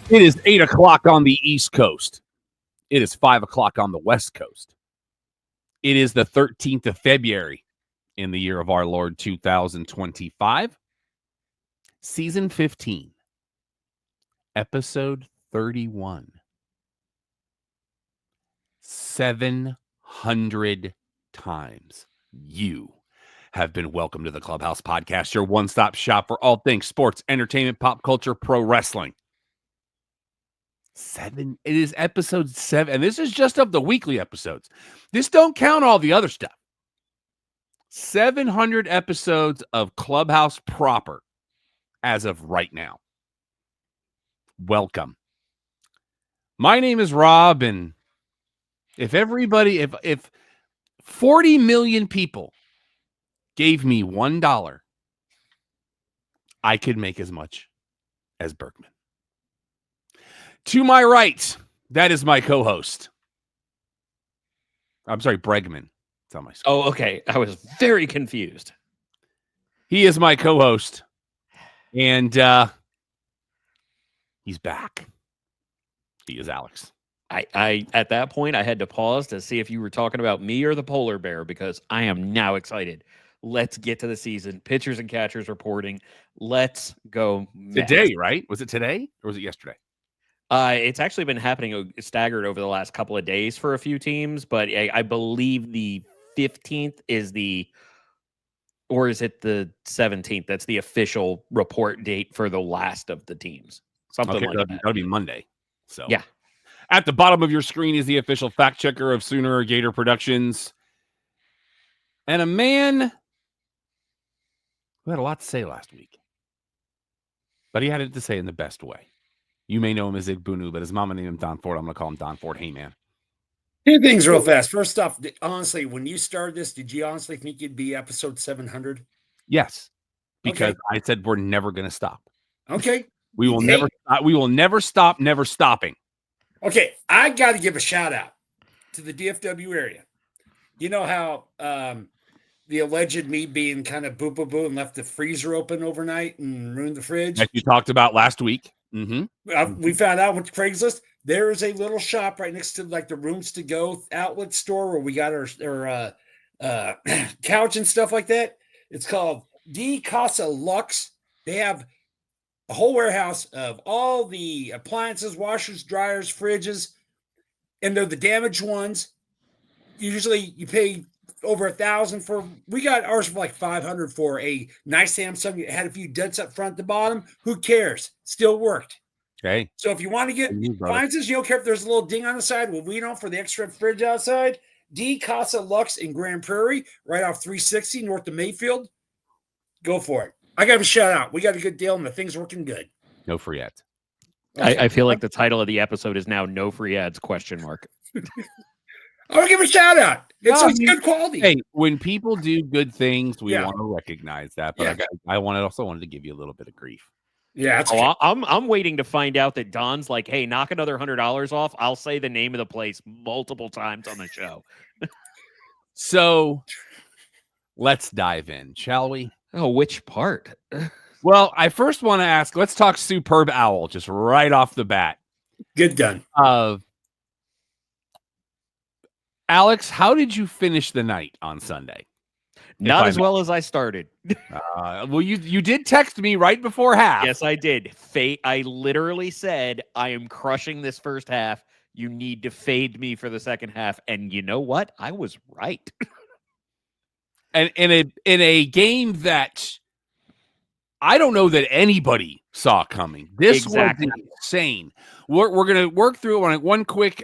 It is 8 o'clock on the East Coast. It is 5 o'clock on the West Coast. It is the 13th of February in the year of our Lord 2025. Season 15. Episode 31. 700 times you have been welcome to the Clubhouse Podcast, your one-stop shop for all things sports, entertainment, pop culture, pro wrestling. It is episode 7, and this is just of the weekly episodes. This don't count all the other stuff. 700 episodes of Clubhouse proper as of right now. Welcome. My name is Rob, and if 40 million people gave me $1, I could make as much as Bergman. To my right, that is my co-host. I'm sorry, Bregman. It's on my screen. Oh, okay. I was very confused. He is my co-host, and he's back. He is Alex. I at that point, I had to pause to see if you were talking about me or the polar bear, because I am now excited. Let's get to the season. Pitchers and catchers reporting. Let's go. Today, right? Was it today or was it yesterday? It's actually been happening staggered over the last couple of days for a few teams, but I believe the 15th is or is it the 17th? That's the official report date for the last of the teams. Something like that. That'll be Monday. So yeah. At the bottom of your screen is the official fact checker of Sooner Gator Productions. And a man who had a lot to say last week. But he had it to say in the best way. You may know him as Igbunu, but his mama named him Don Ford. I'm going to call him Don Ford. Hey, man. Two things real fast. First off, honestly, when you started this, did you honestly think you'd be episode 700? Yes, because I said we're never going to stop. Okay. We will never stop, never stopping. Okay, I got to give a shout out to the DFW area. You know how the alleged me being kind of boo and left the freezer open overnight and ruined the fridge? That you talked about last week. Mm-hmm. We found out with Craigslist, there is a little shop right next to like the Rooms to Go outlet store where we got our couch and stuff like that. It's called D Casa Lux. They have a whole warehouse of all the appliances, washers, dryers, fridges, and they're the damaged ones. Usually you pay over $1,000 for. We got ours for like $500 for a nice Samsung. It had a few dents up front, the bottom. Who cares? Still worked. Okay. So if you want to get appliances, you don't care if there's a little ding on the side. Well, we don't for the extra fridge outside. D Casa Lux in Grand Prairie, right off 360 north of Mayfield. Go for it. I got to shout out. We got a good deal and the thing's working good. No free ads. Okay. I feel like the title of the episode is now "No Free Ads?" ? I'll give a shout out. It's good quality. Hey, when people do good things, we want to recognize that. But I also wanted to give you a little bit of grief. Yeah. I'm waiting to find out that Don's like, hey, knock another $100 off. I'll say the name of the place multiple times on the show. So let's dive in, shall we? Oh, which part? Well, I first want to ask, let's talk Superb Owl just right off the bat. Good done. Alex, how did you finish the night on Sunday? Not as well as I started. Well, you did text me right before half. Yes, I did. I literally said, I am crushing this first half. You need to fade me for the second half. And you know what? I was right. And in a game that I don't know that anybody saw coming. This was insane. We're going to work through it on one quick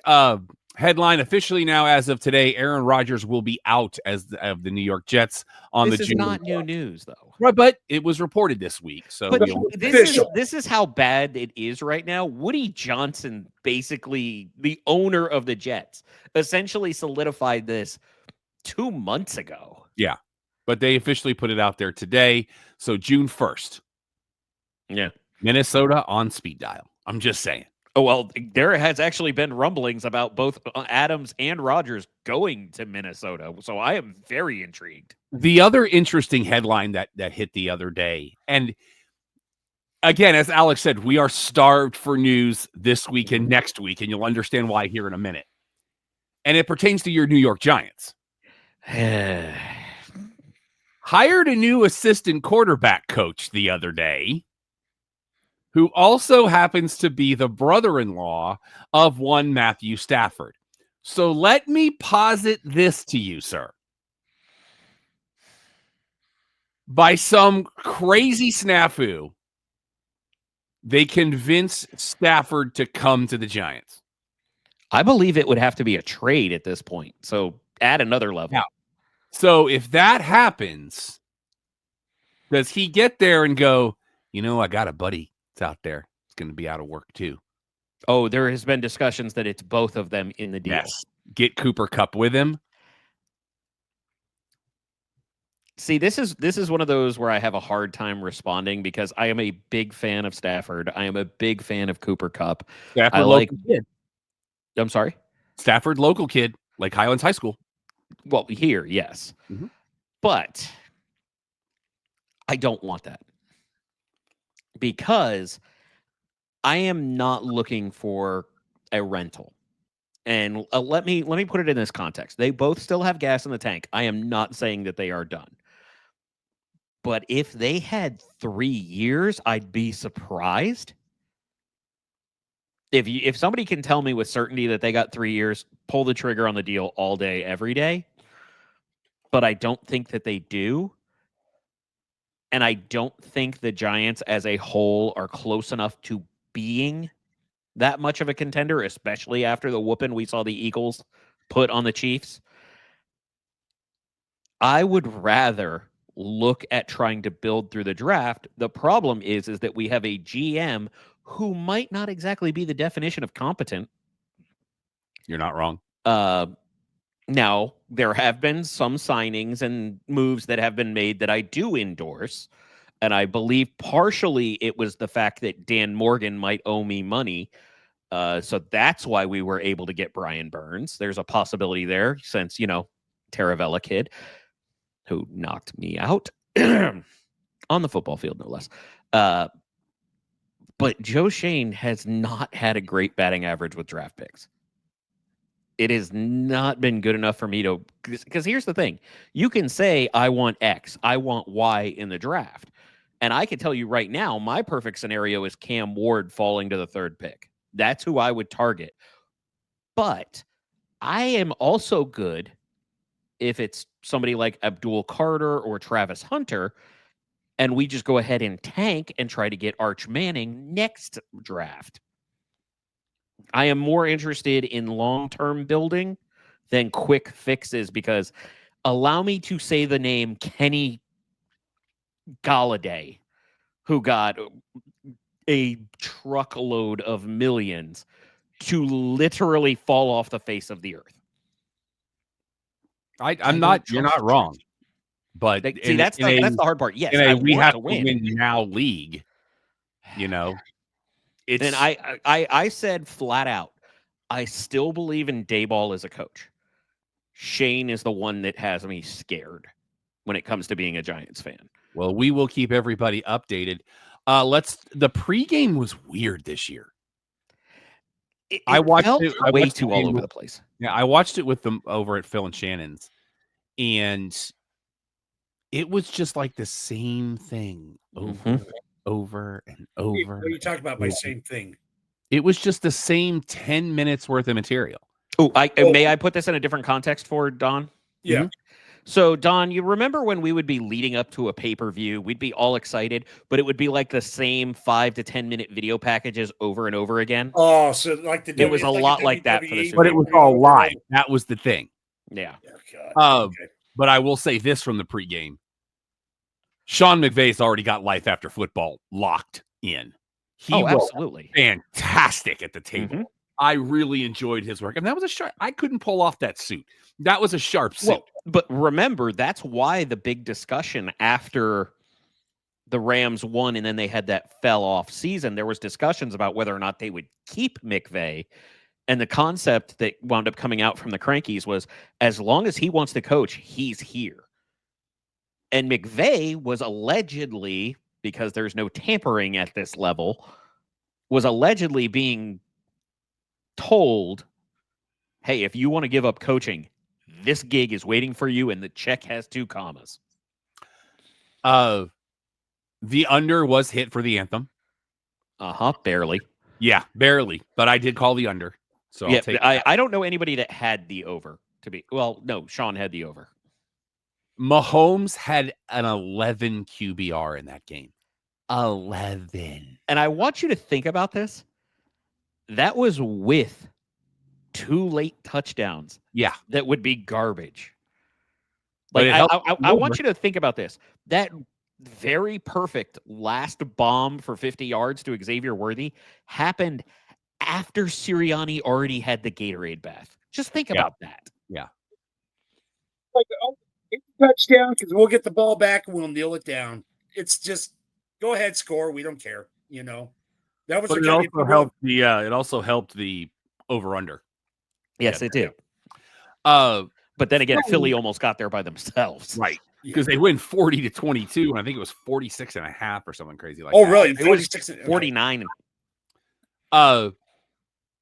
headline. Officially now, as of today, Aaron Rodgers will be out of the New York Jets on the June. This is not new news, though. Right, but it was reported this week. So this is how bad it is right now. Woody Johnson, basically the owner of the Jets, essentially solidified this 2 months ago. Yeah, but they officially put it out there today. So June 1st. Yeah. Minnesota on speed dial. I'm just saying. Oh, well, there has actually been rumblings about both Adams and Rodgers going to Minnesota. So I am very intrigued. The other interesting headline that hit the other day, and again, as Alex said, we are starved for news this week and next week, and you'll understand why here in a minute. And it pertains to your New York Giants. Hired a new assistant quarterback coach the other day, who also happens to be the brother-in-law of one Matthew Stafford. So let me posit this to you, sir. By some crazy snafu, they convince Stafford to come to the Giants. I believe it would have to be a trade at this point. So add another level. Now, so if that happens, does he get there and go, I got a buddy that's out there. It's going to be out of work too. Oh, there has been discussions that it's both of them in the deal. Yes. Get Cooper Kupp with him. See, this is one of those where I have a hard time responding because I am a big fan of Stafford. I am a big fan of Cooper Kupp. Stafford, local kid. I'm sorry? Stafford, local kid, like Highlands High School. Well, here, yes. Mm-hmm. But I don't want that. Because I am not looking for a rental. And let me put it in this context. They both still have gas in the tank. I am not saying that they are done. But if they had 3 years, I'd be surprised. If somebody can tell me with certainty that they got 3 years, pull the trigger on the deal all day, every day. But I don't think that they do. And I don't think the Giants as a whole are close enough to being that much of a contender, especially after the whooping we saw the Eagles put on the Chiefs. I would rather look at trying to build through the draft. The problem is that we have a GM who might not exactly be the definition of competent. You're not wrong. Now, there have been some signings and moves that have been made that I do endorse. And I believe partially it was the fact that Dan Morgan might owe me money. So that's why we were able to get Brian Burns. There's a possibility there since, Taravella kid who knocked me out on the football field, no less. But Joe Shane has not had a great batting average with draft picks. It has not been good enough for me to, because here's the thing. You can say, I want X, I want Y in the draft. And I can tell you right now, my perfect scenario is Cam Ward falling to the 3rd pick. That's who I would target. But I am also good if it's somebody like Abdul Carter or Travis Hunter, and we just go ahead and tank and try to get Arch Manning next draft. I am more interested in long-term building than quick fixes because allow me to say the name Kenny Galladay, who got a truckload of millions to literally fall off the face of the earth. I'm not. You're not wrong. But see, that's the hard part. Yes, we have to win now league. It's, and I said flat out, I still believe in Dayball as a coach. Shane is the one that has me scared when it comes to being a Giants fan. Well, we will keep everybody updated. The pregame was weird this year. I watched it way too all over the place. Yeah, I watched it with them over at Phil and Shannon's, and it was just like the same thing over and over. What are you talking about by same thing? It was just the same 10 minutes worth of material. May I put this in a different context for Don? Yeah. Mm-hmm. So, Don, you remember when we would be leading up to a pay-per-view, we'd be all excited, but it would be like the same 5 to 10 minute video packages over and over again? Oh, so like it was a lot like that for the Super Bowl. But it was all live. That was the thing. Yeah. Okay. But I will say this from the pregame. Sean McVay's already got life after football locked in. He was absolutely fantastic at the table. Mm-hmm. I really enjoyed his work. And that was a sharp. I couldn't pull off that suit. That was a sharp suit. Well, but remember, that's why the big discussion after the Rams won and then they had that fell off season, there was discussions about whether or not they would keep McVay. And the concept that wound up coming out from the Crankies was as long as he wants to coach, he's here. And McVay was allegedly, because there's no tampering at this level, was allegedly being told, hey, if you want to give up coaching, this gig is waiting for you and the check has 2 commas. The under was hit for the anthem. Barely. Yeah, barely. But I did call the under. So Yeah, I'll take I don't know anybody that had the over to be. Well, no, Sean had the over. Mahomes had an 11 QBR in that game. 11. And I want you to think about this. That was with 2 late touchdowns. Yeah. That would be garbage. But Like I want you to think about this. That very perfect last bomb for 50 yards to Xavier Worthy happened after Sirianni already had the Gatorade bath. Just think about that. Yeah. Like, touchdown, because we'll get the ball back and we'll kneel it down. It's just go ahead, score. We don't care. That was. But it also helped the. It also helped the over under. Yes, it did. But then again, Philly almost got there by themselves, right? Because they win 40-22, and I think it was 46.5 or something crazy like that. Oh, really? It was 49.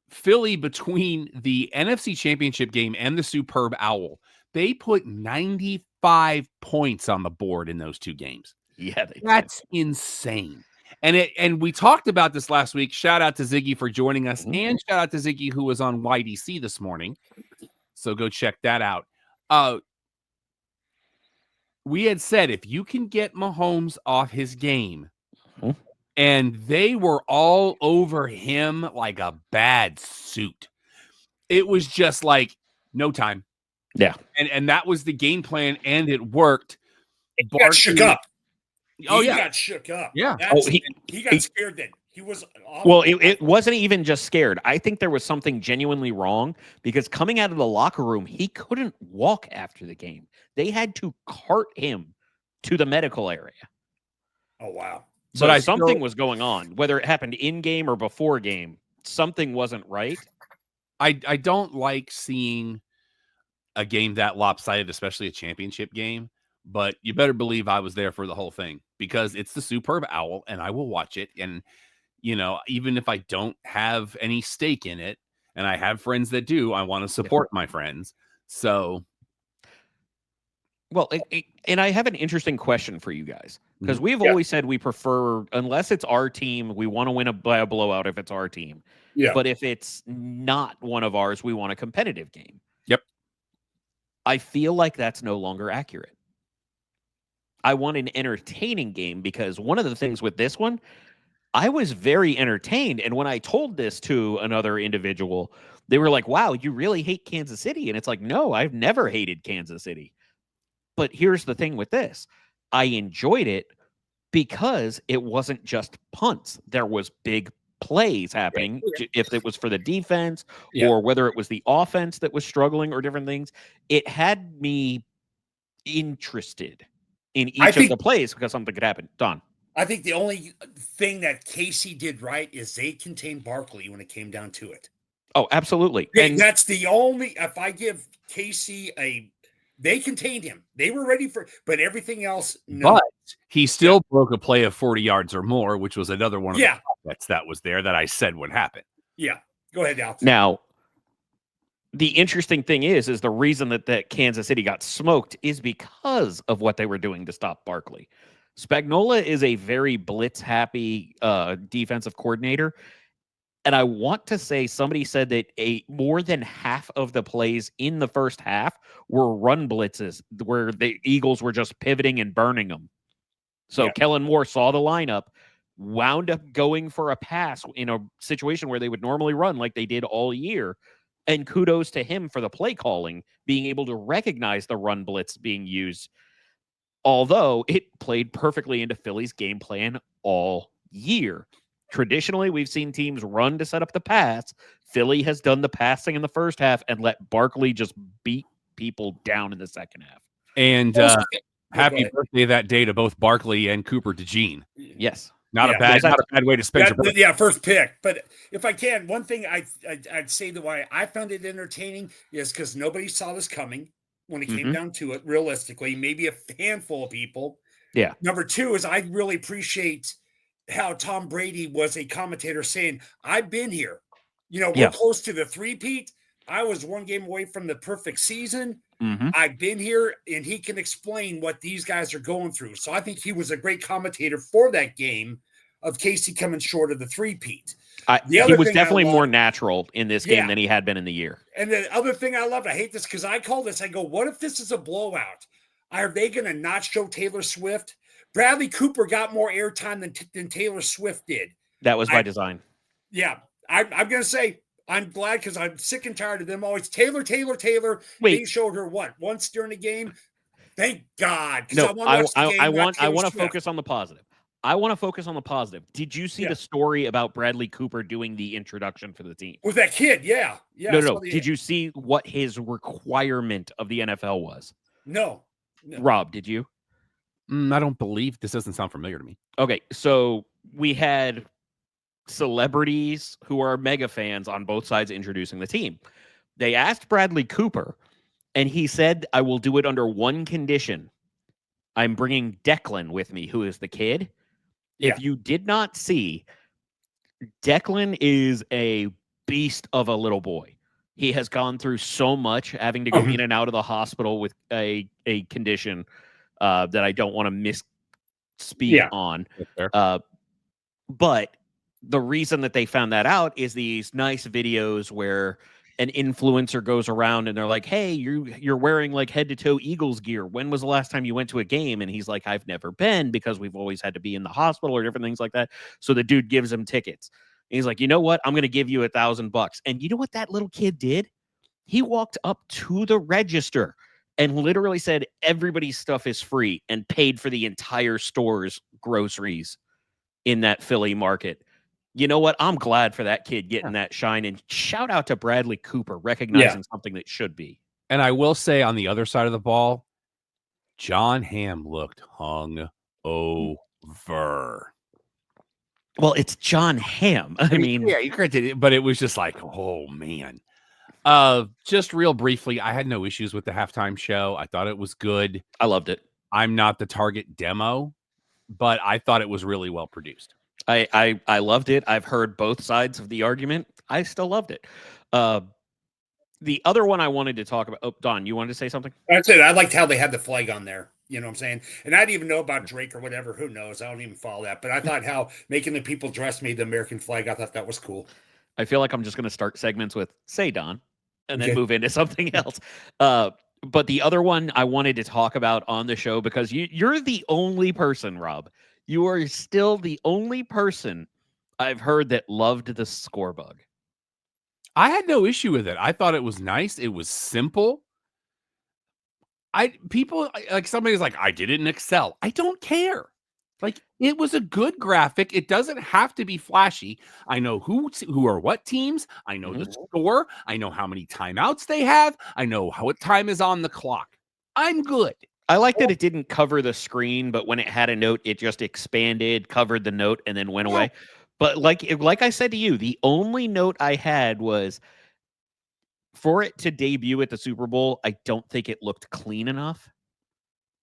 Philly, between the NFC Championship game and the Superb Owl, they put 95 points on the board in those 2 games. Yeah, that's insane. And we talked about this last week. Shout out to Ziggy for joining us, and shout out to Ziggy who was on YDC this morning. So go check that out. We had said if you can get Mahomes off his game, and they were all over him like a bad suit. It was just like no time. Yeah. And that was the game plan, and it worked. He got shook up. He got shook up. Yeah. He got scared then. He was well, it wasn't even just scared. I think there was something genuinely wrong because coming out of the locker room, he couldn't walk after the game. They had to cart him to the medical area. Oh, wow. So but something was going on, whether it happened in game or before game. Something wasn't right. I don't like seeing a game that lopsided, especially a championship game. But you better believe I was there for the whole thing because it's the Superb Owl, and I will watch it. And even if I don't have any stake in it, and I have friends that do, I want to support my friends. So, well, and I have an interesting question for you guys. Because we've always said we prefer, unless it's our team, we want to win by a blowout if it's our team. Yeah. But if it's not one of ours, we want a competitive game. Yep. I feel like that's no longer accurate. I want an entertaining game because one of the things with this one, I was very entertained. And when I told this to another individual, they were like, wow, you really hate Kansas City. And it's like, no, I've never hated Kansas City. But here's the thing with this. I enjoyed it because it wasn't just punts. There was big plays happening, if it was for the defense or whether it was the offense that was struggling or different things. It had me interested in each of the plays because something could happen. Don. I think the only thing that Casey did right is they contained Barkley when it came down to it. Oh, absolutely. And that's the only, if I give Casey they contained him. They were ready for, but everything else, no. But he still broke a play of 40 yards or more, which was another one of the bets that was there that I said would happen. Yeah. Go ahead, Alex. Now, the interesting thing is the reason that Kansas City got smoked is because of what they were doing to stop Barkley. Spagnuolo is a very blitz-happy defensive coordinator. And I want to say somebody said that more than half of the plays in the first half were run blitzes where the Eagles were just pivoting and burning them. So Kellen Moore saw the lineup, wound up going for a pass in a situation where they would normally run like they did all year. And kudos to him for the play calling, being able to recognize the run blitz being used. Although it played perfectly into Philly's game plan all year. Traditionally, we've seen teams run to set up the pass. Philly has done the passing in the first half and let Barkley just beat people down in the second half. And happy birthday that day to both Barkley and Cooper DeJean. Yes. Not a bad way to spend your birthday. Yeah, first pick. But if I can, one thing I'd say that why I found it entertaining is because nobody saw this coming when it came down to it, realistically. Maybe a handful of people. Yeah. Number two is I really appreciate how Tom Brady was a commentator saying, I've been here. We're close to the three-peat. I was one game away from the perfect season. Mm-hmm. I've been here, and he can explain what these guys are going through. So I think he was a great commentator for that game of Casey coming short of the three-peat. He was definitely more natural in this game than he had been in the year. And the other thing I loved, I hate this because I call this, I go, what if this is a blowout? Are they going to not show Taylor Swift? Bradley Cooper got more airtime than Taylor Swift did. That was by design. Yeah. I'm going to say, I'm glad because I'm sick and tired of them always. Taylor. Wait. They showed her once during the game. Thank God. No, I want to focus on the positive. Did you see the story about Bradley Cooper doing the introduction for the team? With that kid, yeah. No. Did you see what his requirement of the NFL was? No. Rob, did you? I don't believe this doesn't sound familiar to me. Okay, so we had celebrities who are mega fans on both sides introducing the team. They asked Bradley Cooper, and he said, I will do it under one condition. I'm bringing Declan with me, who is the kid. Yeah. If you did not see, Declan is a beast of a little boy. He has gone through so much, having to go in and out of the hospital with a condition that I don't want to misspeak on. But the reason that they found that out is these nice videos where an influencer goes around and they're like, hey, you're wearing like head to toe Eagles gear. When was the last time you went to a game? And he's like, I've never been because we've always had to be in the hospital or different things like that. So the dude gives him tickets. And he's like, you know what? I'm going to give you $1,000. And you know what that little kid did? He walked up to the register and literally said, everybody's stuff is free, and paid for the entire store's groceries in that Philly market. You know what? I'm glad for that kid getting that shine, and shout out to Bradley Cooper recognizing something that should be. And I will say on the other side of the ball, John Hamm looked hung over. Well, it's John Hamm. I mean, yeah, you corrected it, but it was just like, oh man. Just real briefly, I had no issues with the halftime show. I thought it was good. I loved it. I'm not the target demo, but I thought it was really well produced. I loved it. I've heard both sides of the argument. I still loved it. The other one I wanted to talk about. Oh, Don, you wanted to say something? That's it. I liked how they had the flag on there. You know what I'm saying? And I didn't even know about Drake or whatever. Who knows? I don't even follow that. But I thought how making the people dress me the American flag, I thought that was cool. I feel like I'm just going to start segments with "Say Don," and then move into something else. But the other one I wanted to talk about on the show, because you're the only person, Rob. You are still the only person I've heard that loved the score bug. I had no issue with it. I thought it was nice. It was simple. People like somebody's like, I did it in Excel. I don't care. Like, it was a good graphic. It doesn't have to be flashy. I know who are what teams. I know the score. I know how many timeouts they have. I know what time is on the clock. I'm good. I like that it didn't cover the screen, but when it had a note, it just expanded, covered the note, and then went away. But like I said to you, the only note I had was for it to debut at the Super Bowl, I don't think it looked clean enough.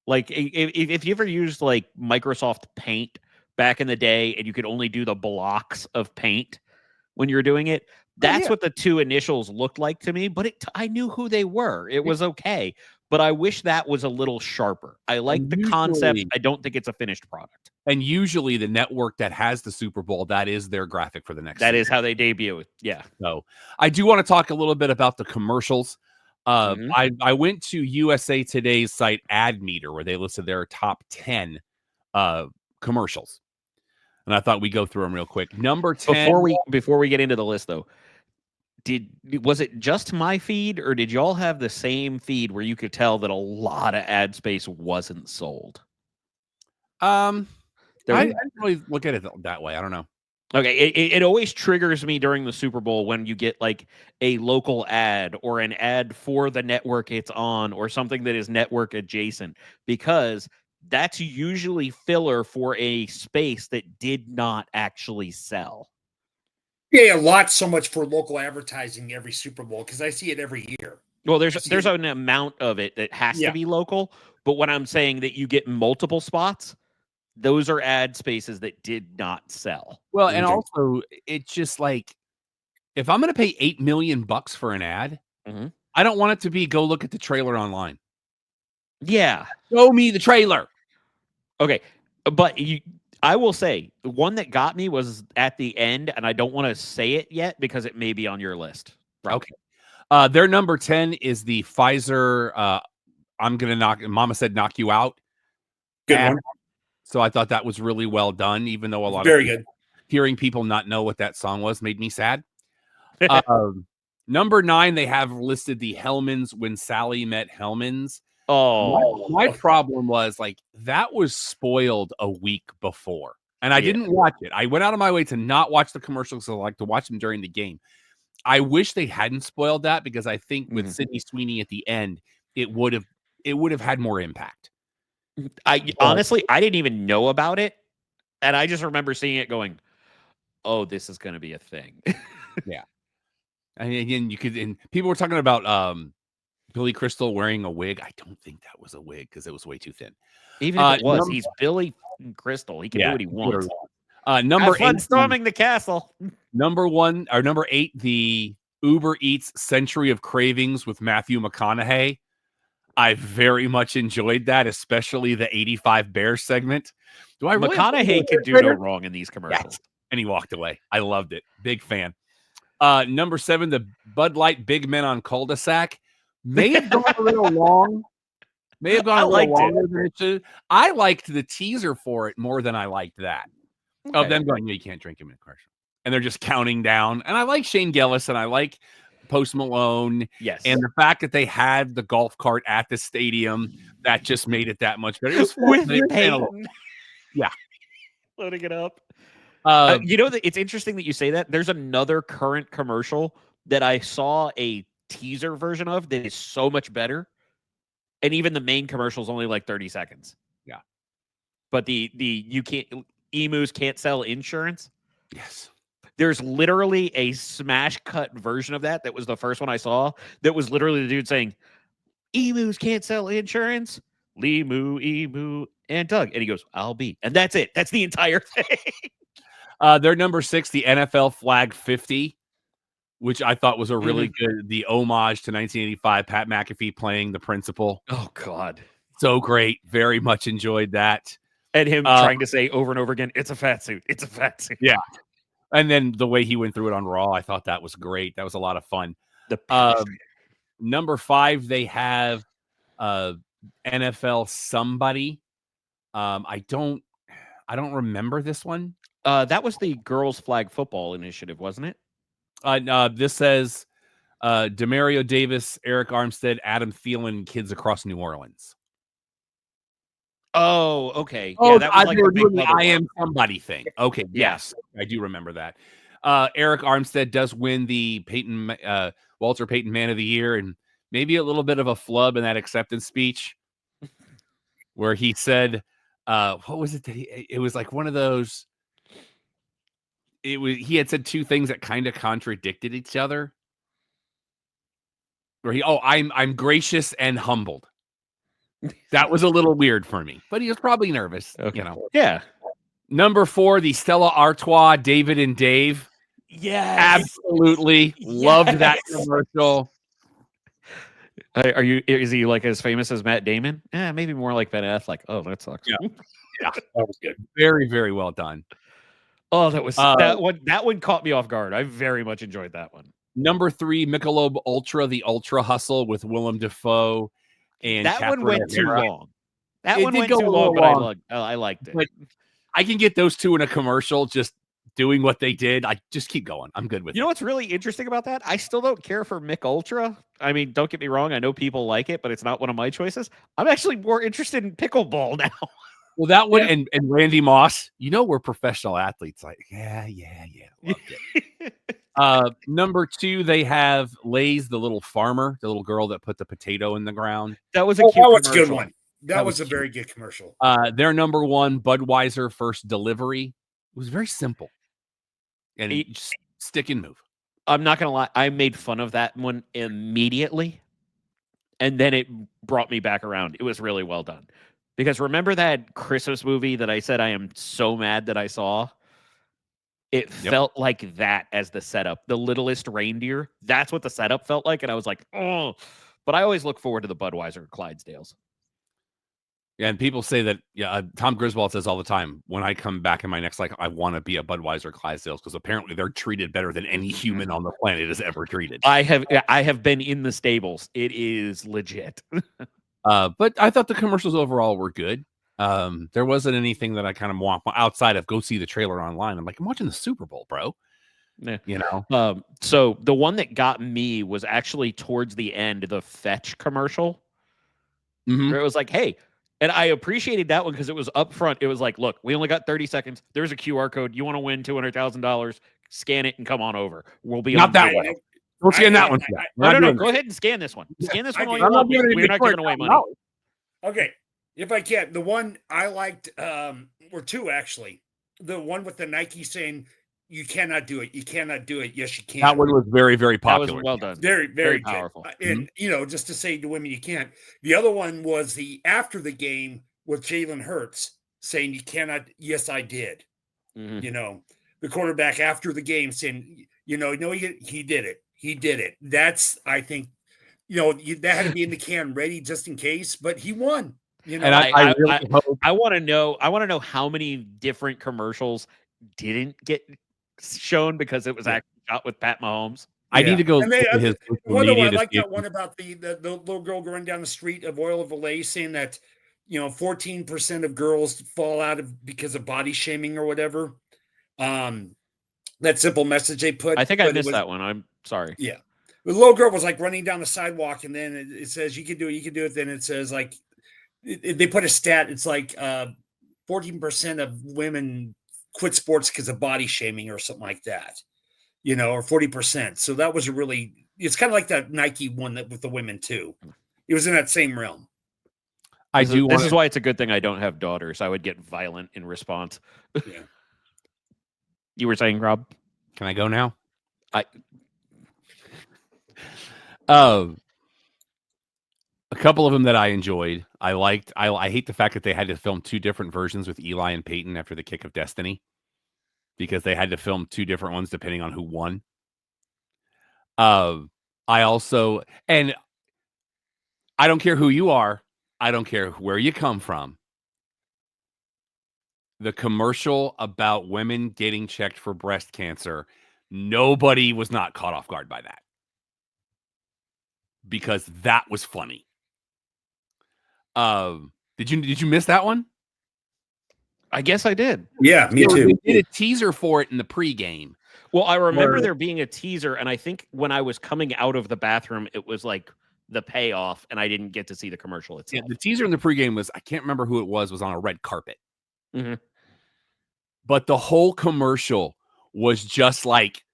Like, if you ever used like Microsoft Paint back in the day and you could only do the blocks of paint when you're doing it, that's what the two initials looked like to me. But I knew who they were. It was okay. But I wish that was a little sharper. I like the concept. I don't think it's a finished product. And usually the network that has the Super Bowl, that is their graphic for the next season. Is how they debut it. Yeah. So I do want to talk a little bit about the commercials. I went to USA Today's site Ad Meter, where they listed their top 10 commercials. And I thought we'd go through them real quick. Number 10. Before we get into the list, though, was it just my feed, or did y'all have the same feed where you could tell that a lot of ad space wasn't sold? I didn't really look at it that way. I don't know. Okay, it always triggers me during the Super Bowl when you get like a local ad or an ad for the network it's on or something that is network adjacent, because that's usually filler for a space that did not actually sell. Yeah, a lot so much for local advertising every Super Bowl, because I see it every year. Well, there's an amount of it that has to be local, but when I'm saying that you get multiple spots, those are ad spaces that did not sell. Well, and also it's just like, if I'm going to pay $8 million for an ad, I don't want it to be go look at the trailer online. Yeah. Show me the trailer. Okay. But I will say the one that got me was at the end, and I don't want to say it yet because it may be on your list. Okay. Their number 10 is the Pfizer. I'm going to Mama said knock you out. Good one. So I thought that was really well done, even though a lot Very of good. Hearing people not know what that song was made me sad. Number 9, they have listed the Hellmans When Sally Met Hellmans. Oh, my problem was like that was spoiled a week before, and I didn't watch it. I went out of my way to not watch the commercials. I like to watch them during the game. I wish they hadn't spoiled that, because I think with Sydney Sweeney at the end, it would have had more impact. Honestly, I didn't even know about it, and I just remember seeing it going, "Oh, this is going to be a thing." Yeah, and again, and people were talking about Billy Crystal wearing a wig. I don't think that was a wig because it was way too thin. Even if it was, he's Billy Crystal. He can do what he wants. Number Have fun 8, storming the castle. Number 8, the Uber Eats Century of Cravings with Matthew McConaughey. I very much enjoyed that, especially the 85 Bears segment. McConaughey can do no wrong in these commercials. Yes. And he walked away. I loved it. Big fan. Number 7, the Bud Light Big Men on Cul-de-sac. May have gone a little long. May have gone a little longer than it should. I liked the teaser for it more than I liked that. Okay. Of them going, you can't drink him in a commercial. And they're just counting down. And I like Shane Gillis, and I like Post Malone. Yes. And the fact that they had the golf cart at the stadium, that just made it that much better. It was with Peyton. Yeah. Loading it up. It's interesting that you say that. There's another current commercial that I saw a teaser version of that is so much better. And even the main commercial is only like 30 seconds. Yeah. But emus can't sell insurance. Yes. There's literally a smash cut version of that was the first one I saw. That was literally the dude saying, emus can't sell insurance. Lee-moo, emu, and Doug. And he goes, I'll be. And that's it. That's the entire thing. They're number 6, the NFL Flag 50, which I thought was a really good, the homage to 1985, Pat McAfee playing the principal. Oh, God. So great. Very much enjoyed that. And him trying to say over and over again, it's a fat suit. It's a fat suit. Yeah. And then the way he went through it on Raw, I thought that was great. That was a lot of fun. Number 5, they have NFL Somebody. I don't remember this one. That was the girls flag football initiative, wasn't it? This says Demario Davis, Eric Armstead, Adam Thielen, Kids Across New Orleans. Oh, okay. Oh, yeah, that was like the I Am Somebody thing. Okay, yes, I do remember that. Eric Armstead does win the Walter Payton Man of the Year, and maybe a little bit of a flub in that acceptance speech where he said, what was it that it was like one of those. He had said two things that kind of contradicted each other. Where I'm gracious and humbled. That was a little weird for me, but he was probably nervous. Okay. Yeah. Number 4, the Stella Artois, David and Dave. Yes. Absolutely. Loved that commercial. Is he like as famous as Matt Damon? Yeah, maybe more like Ben Affleck. Oh, that sucks. Yeah. That was good. Very, very well done. Oh, that was that one caught me off guard. I very much enjoyed that one. Number 3, Michelob Ultra, the Ultra Hustle with Willem Dafoe. And that Catherine one went O'Hara. Too long. That one went too long, but I liked it. But I can get those two in a commercial just doing what they did. I just keep going. I'm good with it. You know what's really interesting about that? I still don't care for Mick Ultra. I mean, don't get me wrong. I know people like it, but it's not one of my choices. I'm actually more interested in pickleball now. Well, that one and Randy Moss, we're professional athletes. Like, yeah. Loved it. Number 2, they have Lay's, the little farmer, the little girl that put the potato in the ground. That was a good one. That was a very good commercial. Their number 1, Budweiser First Delivery. It was very simple. And just stick and move. I'm not going to lie. I made fun of that one immediately. And then it brought me back around. It was really well done. Because remember that Christmas movie that I said I am so mad that I saw? It felt like that as the setup. The Littlest Reindeer, that's what the setup felt like. And I was like, oh. But I always look forward to the Budweiser Clydesdales. Yeah, and people say that, Tom Griswold says all the time, when I come back in my next life, I want to be a Budweiser Clydesdales because apparently they're treated better than any human on the planet has ever treated. I have been in the stables. It is legit. But I thought the commercials overall were good. There wasn't anything that I kind of want outside of go see the trailer online. I'm like, I'm watching the Super Bowl, bro. Yeah. You know? So the one that got me was actually towards the end, the Fetch commercial. Mm-hmm. Where it was like, hey, and I appreciated that one because it was upfront. It was like, look, we only got 30 seconds. There's a QR code. You want to win $200,000? Scan it and come on over. We'll be not on that one. Don't scan that one. No. Go ahead and scan this one. Scan this one all you want. We're not giving away money. Okay, if I can, the one I liked were two actually. The one with the Nike saying, "You cannot do it. You cannot do it. Yes, you can." That one was very, very popular. That was well done. Very, very powerful. And just to say to women, you can't. The other one was the after the game with Jalen Hurts saying, "You cannot." Yes, I did. Mm-hmm. The quarterback after the game saying, he did it. He did it. That's, I think, that had to be in the can ready just in case, but he won. And I really hope. I want to know how many different commercials didn't get shown because it was actually shot with Pat Mahomes. I need to go. I like that one about the little girl going down the street of Oil of Olay saying that 14% of girls fall out of because of body shaming or whatever. That simple message they put. I think I missed that one. I'm sorry. Yeah. The little girl was like running down the sidewalk, and then it says, you can do it. Then it says, like, they put a stat. It's like 14% of women quit sports because of body shaming or something like that, or 40%. So that was it's kind of like that Nike one that with the women too. It was in that same realm. This is why it's a good thing I don't have daughters. I would get violent in response. Yeah. You were saying, Rob? Can I go now? A couple of them that I enjoyed. I liked. I hate the fact that they had to film two different versions with Eli and Peyton after the kick of destiny, because they had to film two different ones depending on who won. I also, and I don't care who you are. I don't care where you come from. The commercial about women getting checked for breast cancer, nobody was not caught off guard by that, because that was funny. Did you miss that one? I guess I did. Yeah, me too. They did a teaser for it in the pregame. Well, I remember there being a teaser, and I think when I was coming out of the bathroom, it was like the payoff, and I didn't get to see the commercial itself. Yeah, the teaser in the pregame was, I can't remember who it was on a red carpet. Mm-hmm. But the whole commercial was just like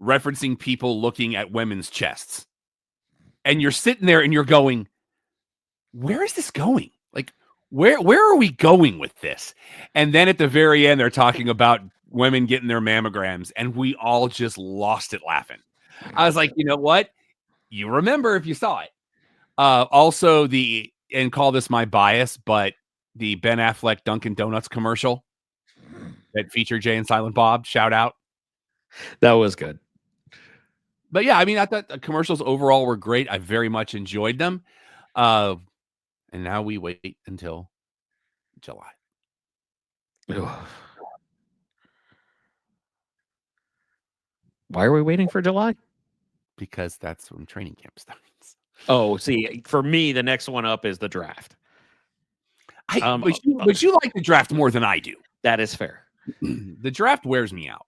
referencing people looking at women's chests. And you're sitting there and you're going, where is this going? Like, where are we going with this? And then at the very end, they're talking about women getting their mammograms, and we all just lost it laughing. I was like, you know what? You remember if you saw it. Also, and call this my bias, but the Ben Affleck Dunkin' Donuts commercial that featured Jay and Silent Bob, shout out. That was good. But yeah, I mean, I thought the commercials overall were great. I very much enjoyed them. And now we wait until July. Why are we waiting for July? Because that's when training camp starts. Oh, see, for me, the next one up is the draft. But you like the draft more than I do. That is fair. The draft wears me out.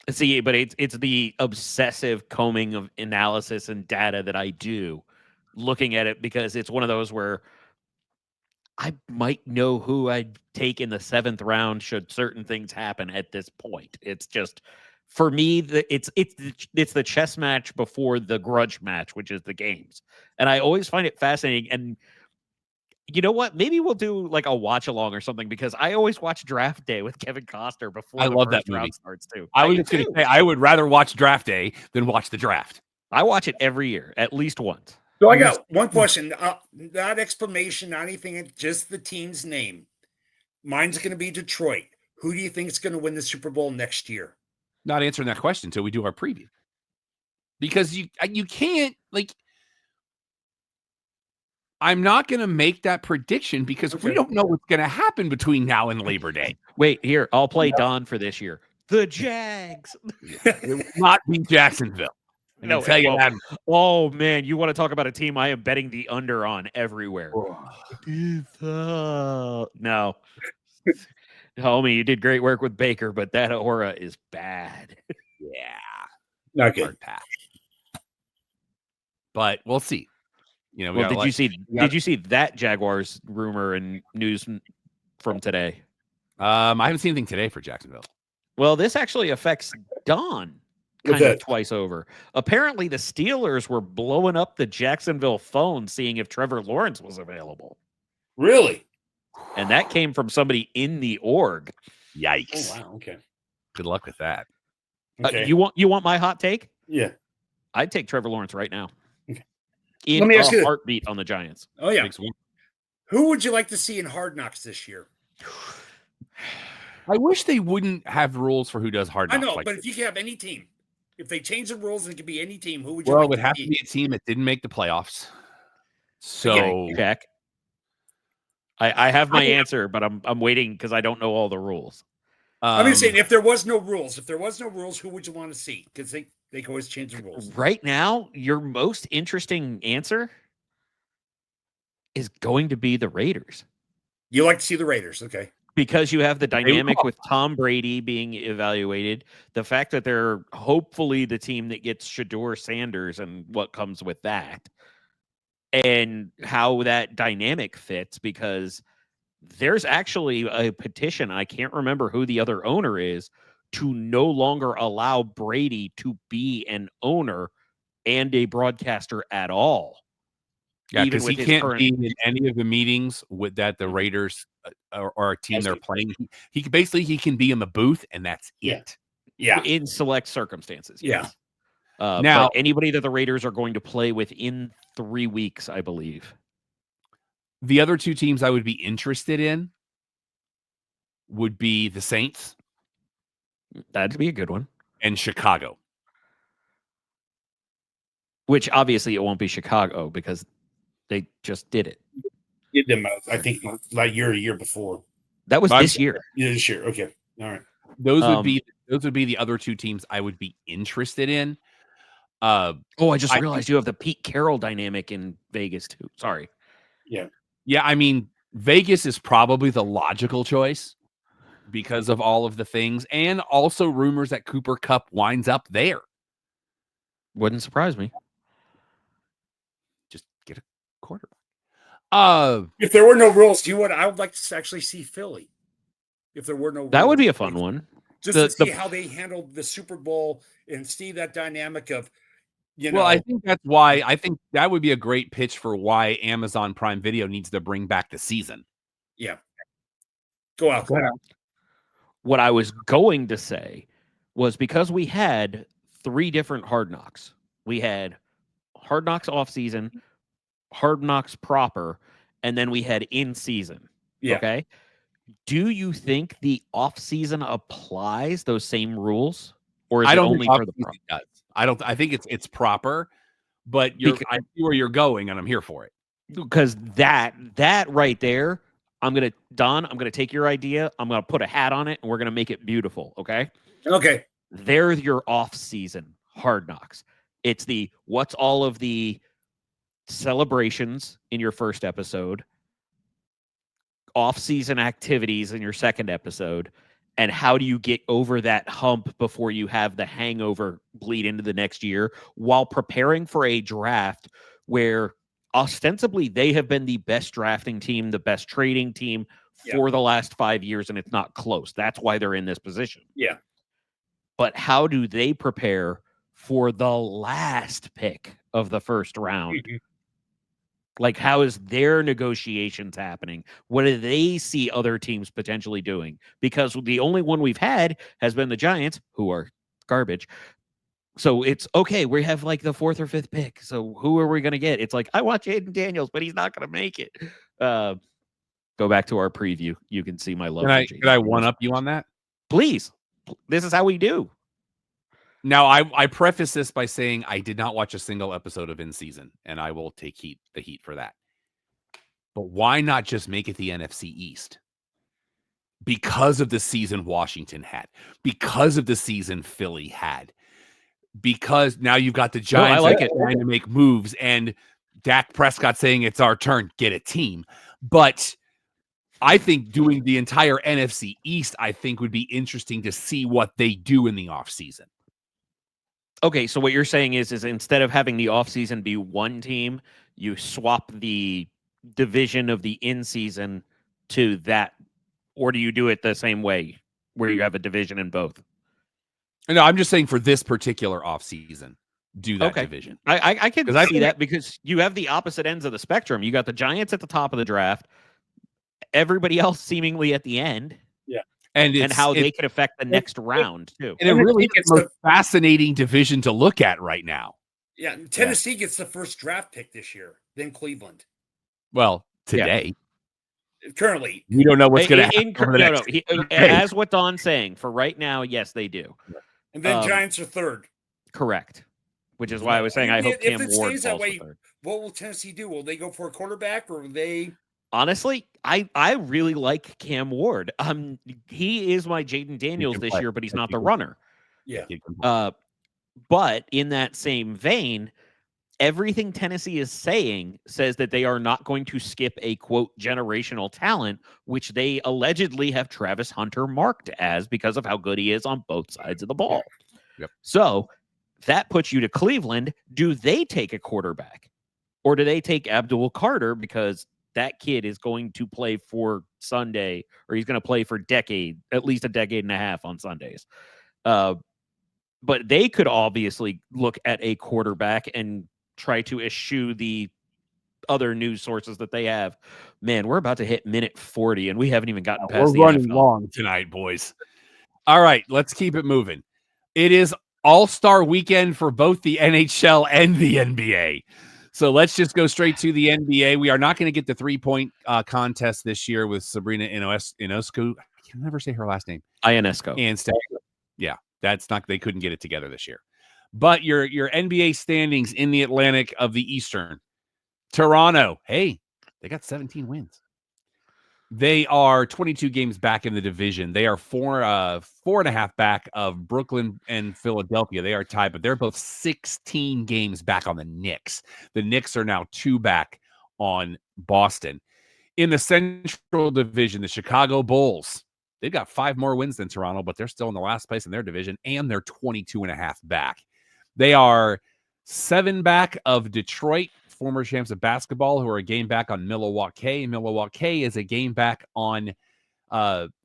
See, but it's the obsessive combing of analysis and data that I do, looking at it, because it's one of those where I might know who I'd take in the 7th round should certain things happen at this point. It's just, for me, it's the chess match before the grudge match, which is the games. And I always find it fascinating. And you know what? Maybe we'll do like a watch along or something, because I always watch Draft Day with Kevin Costner before the first round starts too. I was just going to say, I would rather watch Draft Day than watch the draft. I watch it every year, at least once. So I got one question. Not explanation, not anything, just the team's name. Mine's going to be Detroit. Who do you think is going to win the Super Bowl next year? Not answering that question until we do our preview. Because you can't, like, I'm not going to make that prediction because we don't know what's going to happen between now and Labor Day. Wait, here, I'll play Don for this year. The Jags. It will not be Jacksonville. No, tell you that. Oh, man, you want to talk about a team I am betting the under on everywhere. No. Homie, you did great work with Baker, but that aura is bad. Yeah. Not good. Hard pass. But we'll see. You know, Well, did you see that Jaguars rumor and news from today? I haven't seen anything today for Jacksonville. Well, this actually affects Don kind of twice over. Apparently, the Steelers were blowing up the Jacksonville phone, seeing if Trevor Lawrence was available. Really? And that came from somebody in the org. Yikes! Oh wow. Okay. Good luck with that. Okay. You want my hot take? Yeah. I'd take Trevor Lawrence right now. Okay. In Let me ask you heartbeat on the Giants. Oh yeah. Who would you like to see in Hard Knocks this year? I wish they wouldn't have rules for who does Hard Knocks. I know, like but this. if you could have any team, if they change the rules and it could be any team, who would you Well, like it would to have be? to be a team that didn't make the playoffs. So Jack. I have my answer, but I'm waiting because I don't know all the rules. I'm just saying, if there was no rules, who would you want to see? Because they can always change the rules. Right now, your most interesting answer is going to be the Raiders. You like to see the Raiders, okay? Because you have the dynamic with Tom Brady being evaluated, the fact that they're hopefully the team that gets Shedeur Sanders and what comes with that, and how that dynamic fits, because there's actually a petition, I can't remember who the other owner is, to no longer allow Brady to be an owner and a broadcaster at all. Yeah, because he can't be in any of the meetings with that the Raiders or a team they're playing. He can be in the booth, and that's it. Yeah, in select circumstances. Yeah. Now, but anybody that the Raiders are going to play within 3 weeks, I believe. The other two teams I would be interested in would be the Saints. That'd be a good one. And Chicago. Which obviously it won't be Chicago because they just did it. Did them, I think, like year before. That was this year. Yeah, this year. Okay, all right. Those would be the other two teams I would be interested in. I just realized you have the Pete Carroll dynamic in Vegas too. Sorry. Yeah. I mean, Vegas is probably the logical choice because of all of the things, and also rumors that Cooper Kupp winds up there. Wouldn't surprise me. Just get a quarterback. If there were no rules, I would like to actually see Philly. If there were no rules. That would be a fun one. Just to see how they handled the Super Bowl and see that dynamic of, Well, I think that's why I think that would be a great pitch for why Amazon Prime Video needs to bring back the season. Yeah. Go out. What I was going to say was, because we had 3 different Hard Knocks. We had Hard Knocks off season, Hard Knocks proper, and then we had in season. Yeah. Okay. Do you think the off season applies those same rules, or is it only for the pro? I think it's proper, but I see where you're going, and I'm here for it. Because that right there, I'm gonna take your idea, I'm gonna put a hat on it, and we're gonna make it beautiful. Okay. Okay. They're your off season Hard Knocks. It's what's all of the celebrations in your first episode, off-season activities in your second episode, and how do you get over that hump before you have the hangover bleed into the next year while preparing for a draft where ostensibly they have been the best drafting team, the best trading team for the last 5 years, and it's not close. That's why they're in this position. Yeah. But how do they prepare for the last pick of the first round? Mm-hmm. Like, how is their negotiations happening? What do they see other teams potentially doing? Because the only one we've had has been the Giants, who are garbage, So it's okay. We have like the 4th or 5th pick. So who are we going to get? It's like, I want Jaden Daniels, but he's not going to make it. Go back to our preview. You can see my love for Jaden. Can I one up you on that? Please. This is how we do. Now, I preface this by saying I did not watch a single episode of In Season, and I will take the heat for that. But why not just make it the NFC East? Because of the season Washington had, because of the season Philly had, because now you've got the Giants trying to make moves, and Dak Prescott saying it's our turn, get a team. But I think doing the entire NFC East, I think would be interesting to see what they do in the offseason. Okay, so what you're saying is instead of having the offseason be one team, you swap the division of the in-season to that, or do you do it the same way where you have a division in both? No, I'm just saying for this particular offseason, do that division. I can see that because you have the opposite ends of the spectrum. You got the Giants at the top of the draft, everybody else seemingly at the end. Yeah. And how they could affect the next round, too. And it really is the most fascinating division to look at right now. Yeah, Tennessee gets the first draft pick this year, then Cleveland. Well, today. Yeah. Currently. We don't know what's going to happen. As what Don's saying, for right now, yes, they do. And then Giants are third. Correct. Which is why I was saying I hope Cam Ward falls to third. What will Tennessee do? Will they go for a quarterback, or will they... Honestly, I really like Cam Ward. He is my Jaden Daniels this year, but he's not the runner. Yeah. But in that same vein, everything Tennessee is saying says that they are not going to skip a, quote, generational talent, which they allegedly have Travis Hunter marked as because of how good he is on both sides of the ball. Yep. So that puts you to Cleveland. Do they take a quarterback? Or do they take Abdul Carter because that kid is going to play for Sunday, or he's going to play for at least a decade and a half on Sundays? But they could obviously look at a quarterback and try to eschew the other news sources that they have. Man, we're about to hit minute 40, and we haven't even gotten past the running NFL. Long tonight, boys. All right, let's keep it moving. It is All-Star Weekend for both the NHL and the NBA. So let's just go straight to the NBA. We are not going to get the 3-point contest this year with Sabrina Ionescu. I can never say her last name. Ionescu. And yeah, that's not. They couldn't get it together this year. But your NBA standings in the Atlantic of the Eastern. Toronto, hey, they got 17 wins. They are 22 games back in the division. They are 4.5 back of Brooklyn and Philadelphia. They are tied, but they're both 16 games back on the Knicks. The Knicks are now 2 back on Boston. In the Central Division, the Chicago Bulls, they've got 5 more wins than Toronto, but they're still in the last place in their division, and they're 22.5 back. They are 7 back of Detroit, former champs of basketball, who are a game back on Milwaukee. Milwaukee is a game back on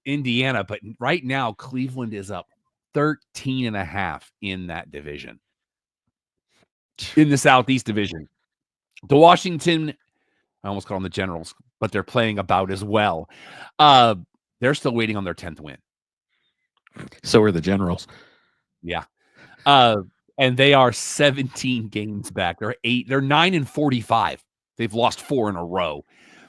Indiana, but right now Cleveland is up 13.5 in that division. In the Southeast Division, the Washington, I almost call them the Generals, but they're playing about as well. They're still waiting on their 10th win. So are the Generals. Yeah. And they are 17 games back. They're 9-45. They've lost 4 in a row.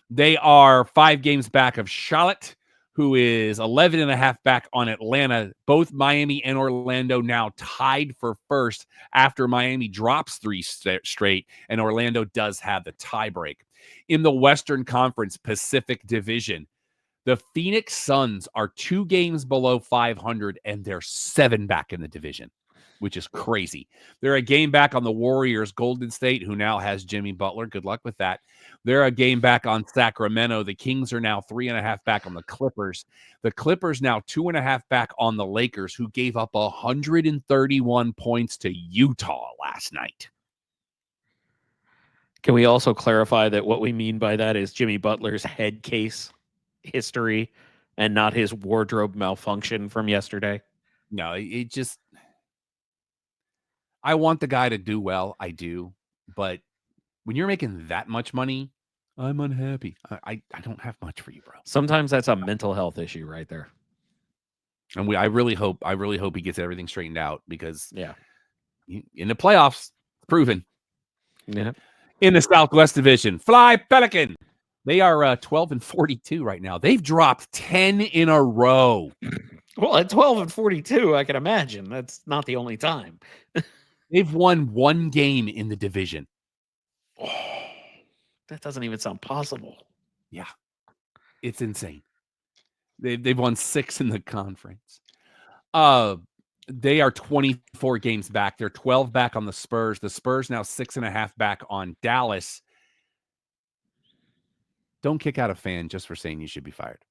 They are 5 games back of Charlotte, who is 11.5 back on Atlanta. Both Miami and Orlando now tied for first after Miami drops 3 straight, and Orlando does have the tiebreak. In the Western Conference Pacific Division, the Phoenix Suns are 2 games below 500, and they're 7 back in the division, which is crazy. They're a game back on the Warriors, Golden State, who now has Jimmy Butler. Good luck with that. They're a game back on Sacramento. The Kings are now 3.5 back on the Clippers. The Clippers now 2.5 back on the Lakers, who gave up 131 points to Utah last night. Can we also clarify that what we mean by that is Jimmy Butler's head case history and not his wardrobe malfunction from yesterday? No, it just... I want the guy to do well. I do. But when you're making that much money, I'm unhappy. I don't have much for you, bro. Sometimes that's a mental health issue right there. And I really hope he gets everything straightened out, because in the playoffs, proven. Yeah. In the Southwest Division, Fly Pelican. They are 12-42 right now. They've dropped 10 in a row. Well, at 12-42, I can imagine that's not the only time. They've won one game in the division. Oh, that doesn't even sound possible. Yeah, it's insane. They've won 6 in the conference. They are 24 games back. They're 12 back on the Spurs. The Spurs now 6.5 back on Dallas. Don't kick out a fan just for saying you should be fired.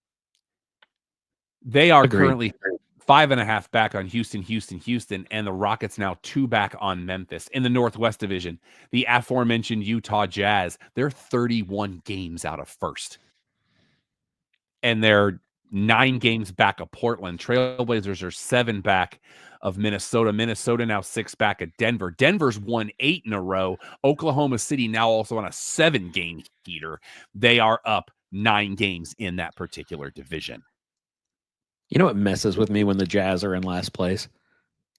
They are currently 5.5 back on Houston, and the Rockets now 2 back on Memphis. In the Northwest Division, the aforementioned Utah Jazz, they're 31 games out of first. And they're 9 games back of Portland. Trailblazers are 7 back of Minnesota. Minnesota now 6 back of Denver. Denver's won 8 in a row. Oklahoma City now also on a 7-game heater. They are up 9 games in that particular division. You know what messes with me when the Jazz are in last place?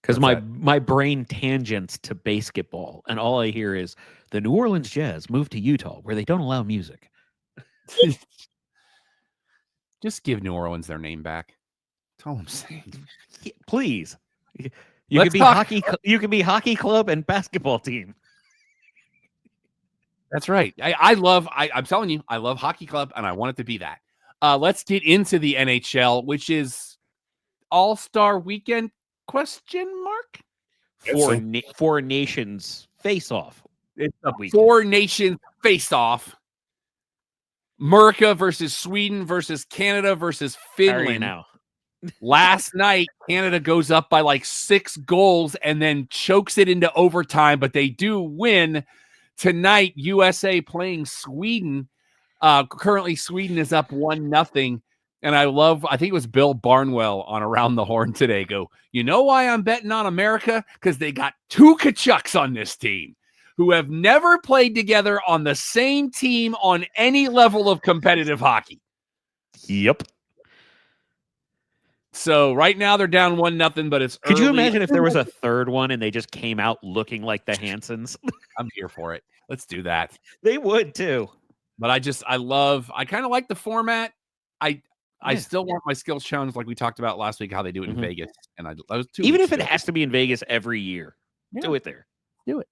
Because my brain tangents to basketball, and all I hear is the New Orleans Jazz moved to Utah where they don't allow music. Just give New Orleans their name back. That's all I'm saying. Yeah, please. You could be hockey. You could be hockey club and basketball team. That's right. I'm telling you, I love hockey club, and I want it to be that. Let's get into the NHL, which is All-Star Weekend ? Four nations face-off. It's a 4 nations face-off. America versus Sweden versus Canada versus Finland. Now. Last night, Canada goes up by like 6 goals and then chokes it into overtime, but they do win. Tonight, USA playing Sweden. Currently, Sweden is up 1-0. And I think it was Bill Barnwell on Around the Horn today. You know why I'm betting on America? Because they got 2 Kachucks on this team who have never played together on the same team on any level of competitive hockey. Yep. So right now they're down 1-0, but it's Could you imagine if there was a third one and they just came out looking like the Hansons? I'm here for it. Let's do that. They would too. But I kind of like the format. I still want my skills challenge like we talked about last week, how they do it in Vegas. And I was 2 Even weeks if it ago. has to be in Vegas every year, do it there. Do it.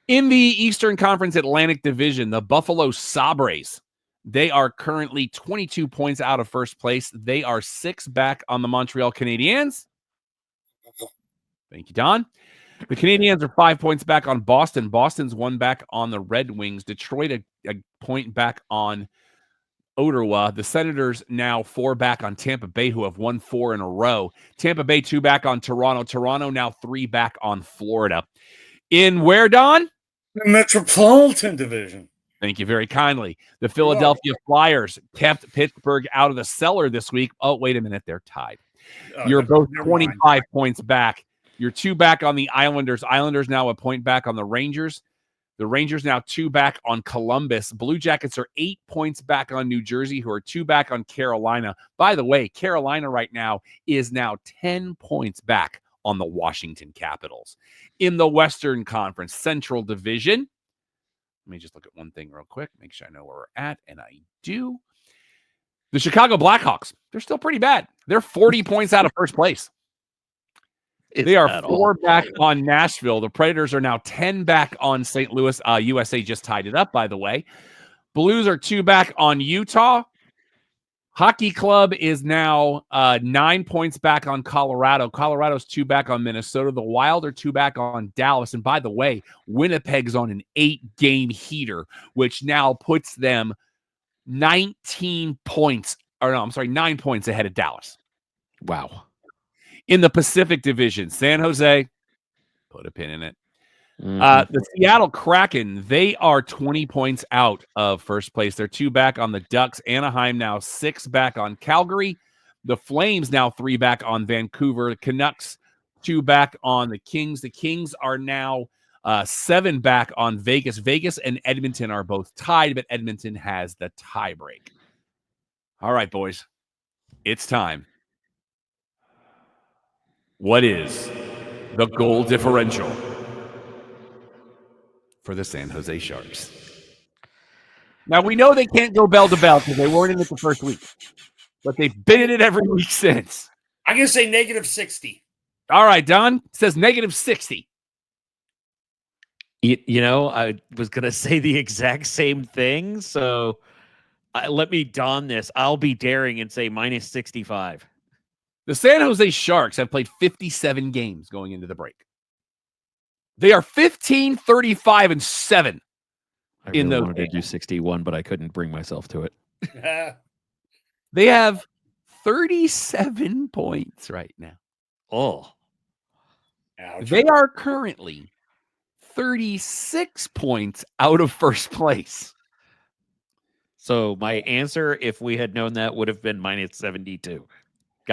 In the Eastern Conference Atlantic Division, the Buffalo Sabres, they are currently 22 points out of first place. They are 6 back on the Montreal Canadiens. Thank you, Don. The Canadiens are 5 points back on Boston. Boston's 1 back on the Red Wings. Detroit a point back on Ottawa. The Senators now 4 back on Tampa Bay, who have won 4 in a row. Tampa Bay 2 back on Toronto. Toronto now 3 back on Florida. In where, Don? The Metropolitan Division. Thank you very kindly. The Philadelphia Flyers kept Pittsburgh out of the cellar this week. Oh, wait a minute. They're tied. You're both 25 points back. You're 2 back on the Islanders. Islanders now a point back on the Rangers. The Rangers now 2 back on Columbus. Blue Jackets are 8 points back on New Jersey, who are 2 back on Carolina. By the way, Carolina right now is now 10 points back on the Washington Capitals. In the Western Conference Central Division, let me just look at one thing real quick, make sure I know where we're at, and I do. The Chicago Blackhawks, they're still pretty bad. They're 40 points out of first place. They are 4 back on Nashville. The Predators are now 10 back on St. Louis. USA just tied it up, by the way. Blues are 2 back on Utah. Hockey Club is now 9 points back on Colorado. Colorado's 2 back on Minnesota. The Wild are 2 back on Dallas. And by the way, Winnipeg's on an 8-game heater, which now puts them 9 points ahead of Dallas. Wow. In the Pacific Division, San Jose, put a pin in it. The Seattle Kraken, they are 20 points out of first place. They're 2 back on the Ducks. Anaheim now 6 back on Calgary. The Flames now 3 back on Vancouver. The Canucks 2 back on the Kings. The Kings are now 7 back on Vegas. Vegas and Edmonton are both tied, but Edmonton has the tiebreak. All right, boys, it's time. What is the goal differential for the San Jose Sharks. Now, we know they can't go bell to bell because they weren't in it the first week, but they've been in it every week since. I'm going to say -60. All right, Don says -60. You know, I was going to say the exact same thing, so let me don this. I'll be daring and say -65. The San Jose Sharks have played 57 games going into the break. They are 15, 35, and 7. I really wanted to do 61, but I couldn't bring myself to it. They have 37 points right now. Oh. Ouch. They are currently 36 points out of first place. So my answer, if we had known that, would have been -72.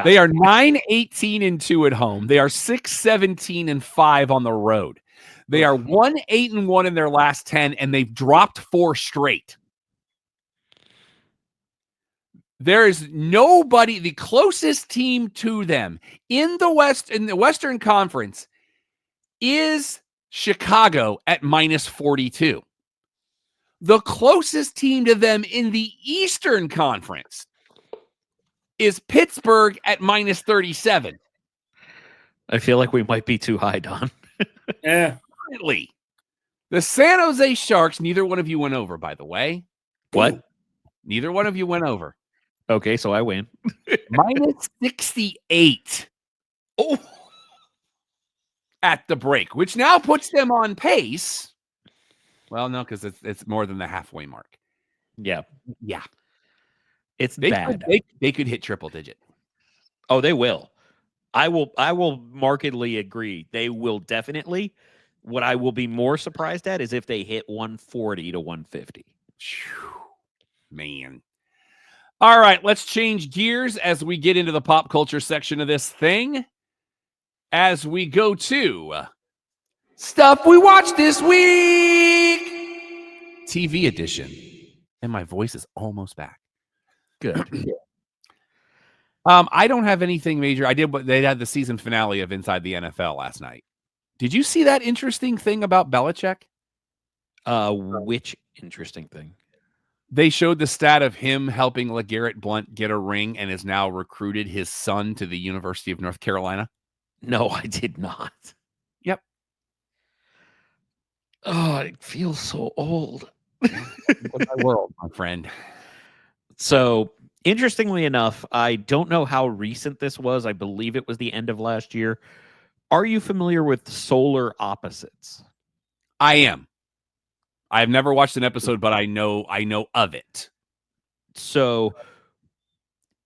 They are 9-18-2 at home. They are 6-17-5 on the road. They are 1-8-1 in their last 10, and they've dropped 4 straight. There is nobody. The closest team to them in the Western Conference is Chicago at -42. The closest team to them in the Eastern Conference is Pittsburgh at -37. I feel like we might be too high, Don. Yeah. Currently, the San Jose Sharks, neither one of you went over, by the way. What? Neither one of you went over. Okay, so I win. -68. Oh. At the break, which now puts them on pace. Well, no, because it's more than the halfway mark. Yeah. It's They bad. They could hit triple digit. Oh, they will. I will markedly agree. They will definitely. What I will be more surprised at is if they hit 140 to 150. Man. All right, let's change gears as we get into the pop culture section of this thing. As we go to stuff we watched this week, TV edition. And my voice is almost back. Good. I don't have anything major. I did, but they had the season finale of Inside the NFL last night. Did you see that interesting thing about Belichick? Which interesting thing? They showed the stat of him helping LeGarrette Blount get a ring and has now recruited his son to the University of North Carolina. No, I did not. Yep. Oh, it feels so old. What's my world, my friend? So, interestingly enough, I don't know how recent this was. I believe it was the end of last year. Are you familiar with Solar Opposites? I am. I've never watched an episode, but I know of it. So,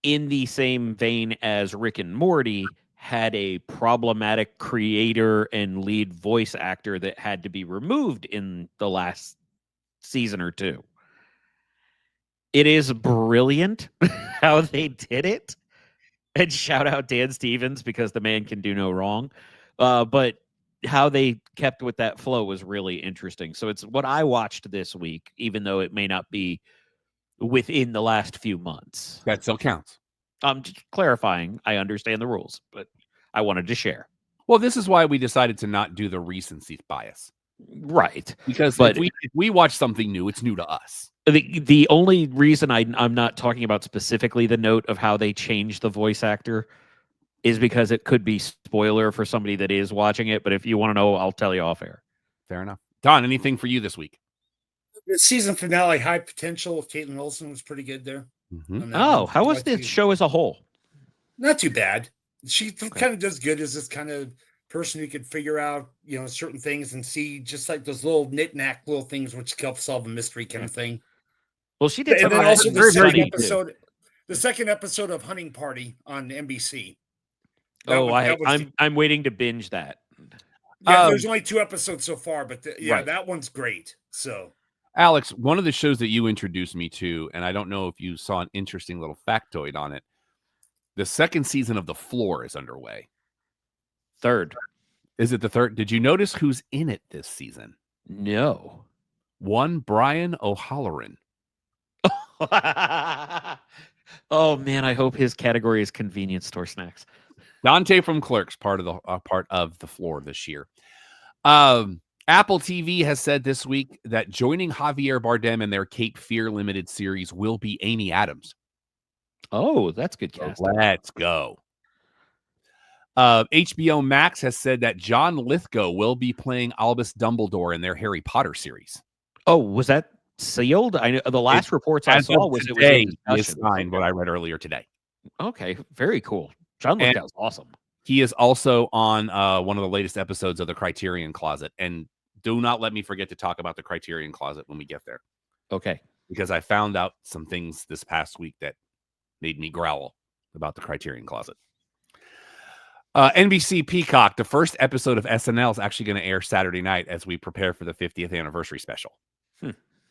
in the same vein as Rick and Morty, had a problematic creator and lead voice actor that had to be removed in the last season or two. It is brilliant how they did it. And shout out Dan Stevens because the man can do no wrong. But how they kept with that flow was really interesting. So it's what I watched this week, even though it may not be within the last few months. That still counts. I'm just clarifying. I understand the rules, but I wanted to share. Well, this is why we decided to not do the recency bias. Right. Because if we watch something new, it's new to us. The only reason I'm not talking about specifically the note of how they changed the voice actor is because it could be spoiler for somebody that is watching it. But if you want to know, I'll tell you off air. Fair enough. Don, anything for you this week? The season finale, High Potential with Caitlin Olsen, was pretty good there. Mm-hmm. Oh, how was the show as a whole? Not too bad. She kind of does good as this kind of person who could figure out, certain things and see just like those little knick-knack little things which help solve a mystery kind of thing. Well, she did. And then also the second second episode of Hunting Party on NBC. I'm waiting to binge that. Yeah, there's only 2 episodes so far, but right. That one's great. So, Alex, one of the shows that you introduced me to, and I don't know if you saw an interesting little factoid on it. The second season of The Floor is underway. Third. Is it the third? Did you notice who's in it this season? No. One Brian O'Halloran. Oh, man, I hope his category is convenience store snacks. Dante from Clerks, part of the floor this year. Apple TV has said this week that joining Javier Bardem in their Cape Fear limited series will be Amy Adams. Oh, that's good casting. Let's go. HBO Max has said that John Lithgow will be playing Albus Dumbledore in their Harry Potter series. Oh, was that sealed? I know the last reports I saw was it was in discussion. Signed what I read earlier today. Okay, very cool. John Lithgow's awesome. He is also on one of the latest episodes of the Criterion Closet, and do not let me forget to talk about the Criterion Closet when we get there. Okay, because I found out some things this past week that made me growl about the Criterion Closet. NBC Peacock, the first episode of SNL is actually going to air Saturday night as we prepare for the 50th anniversary special.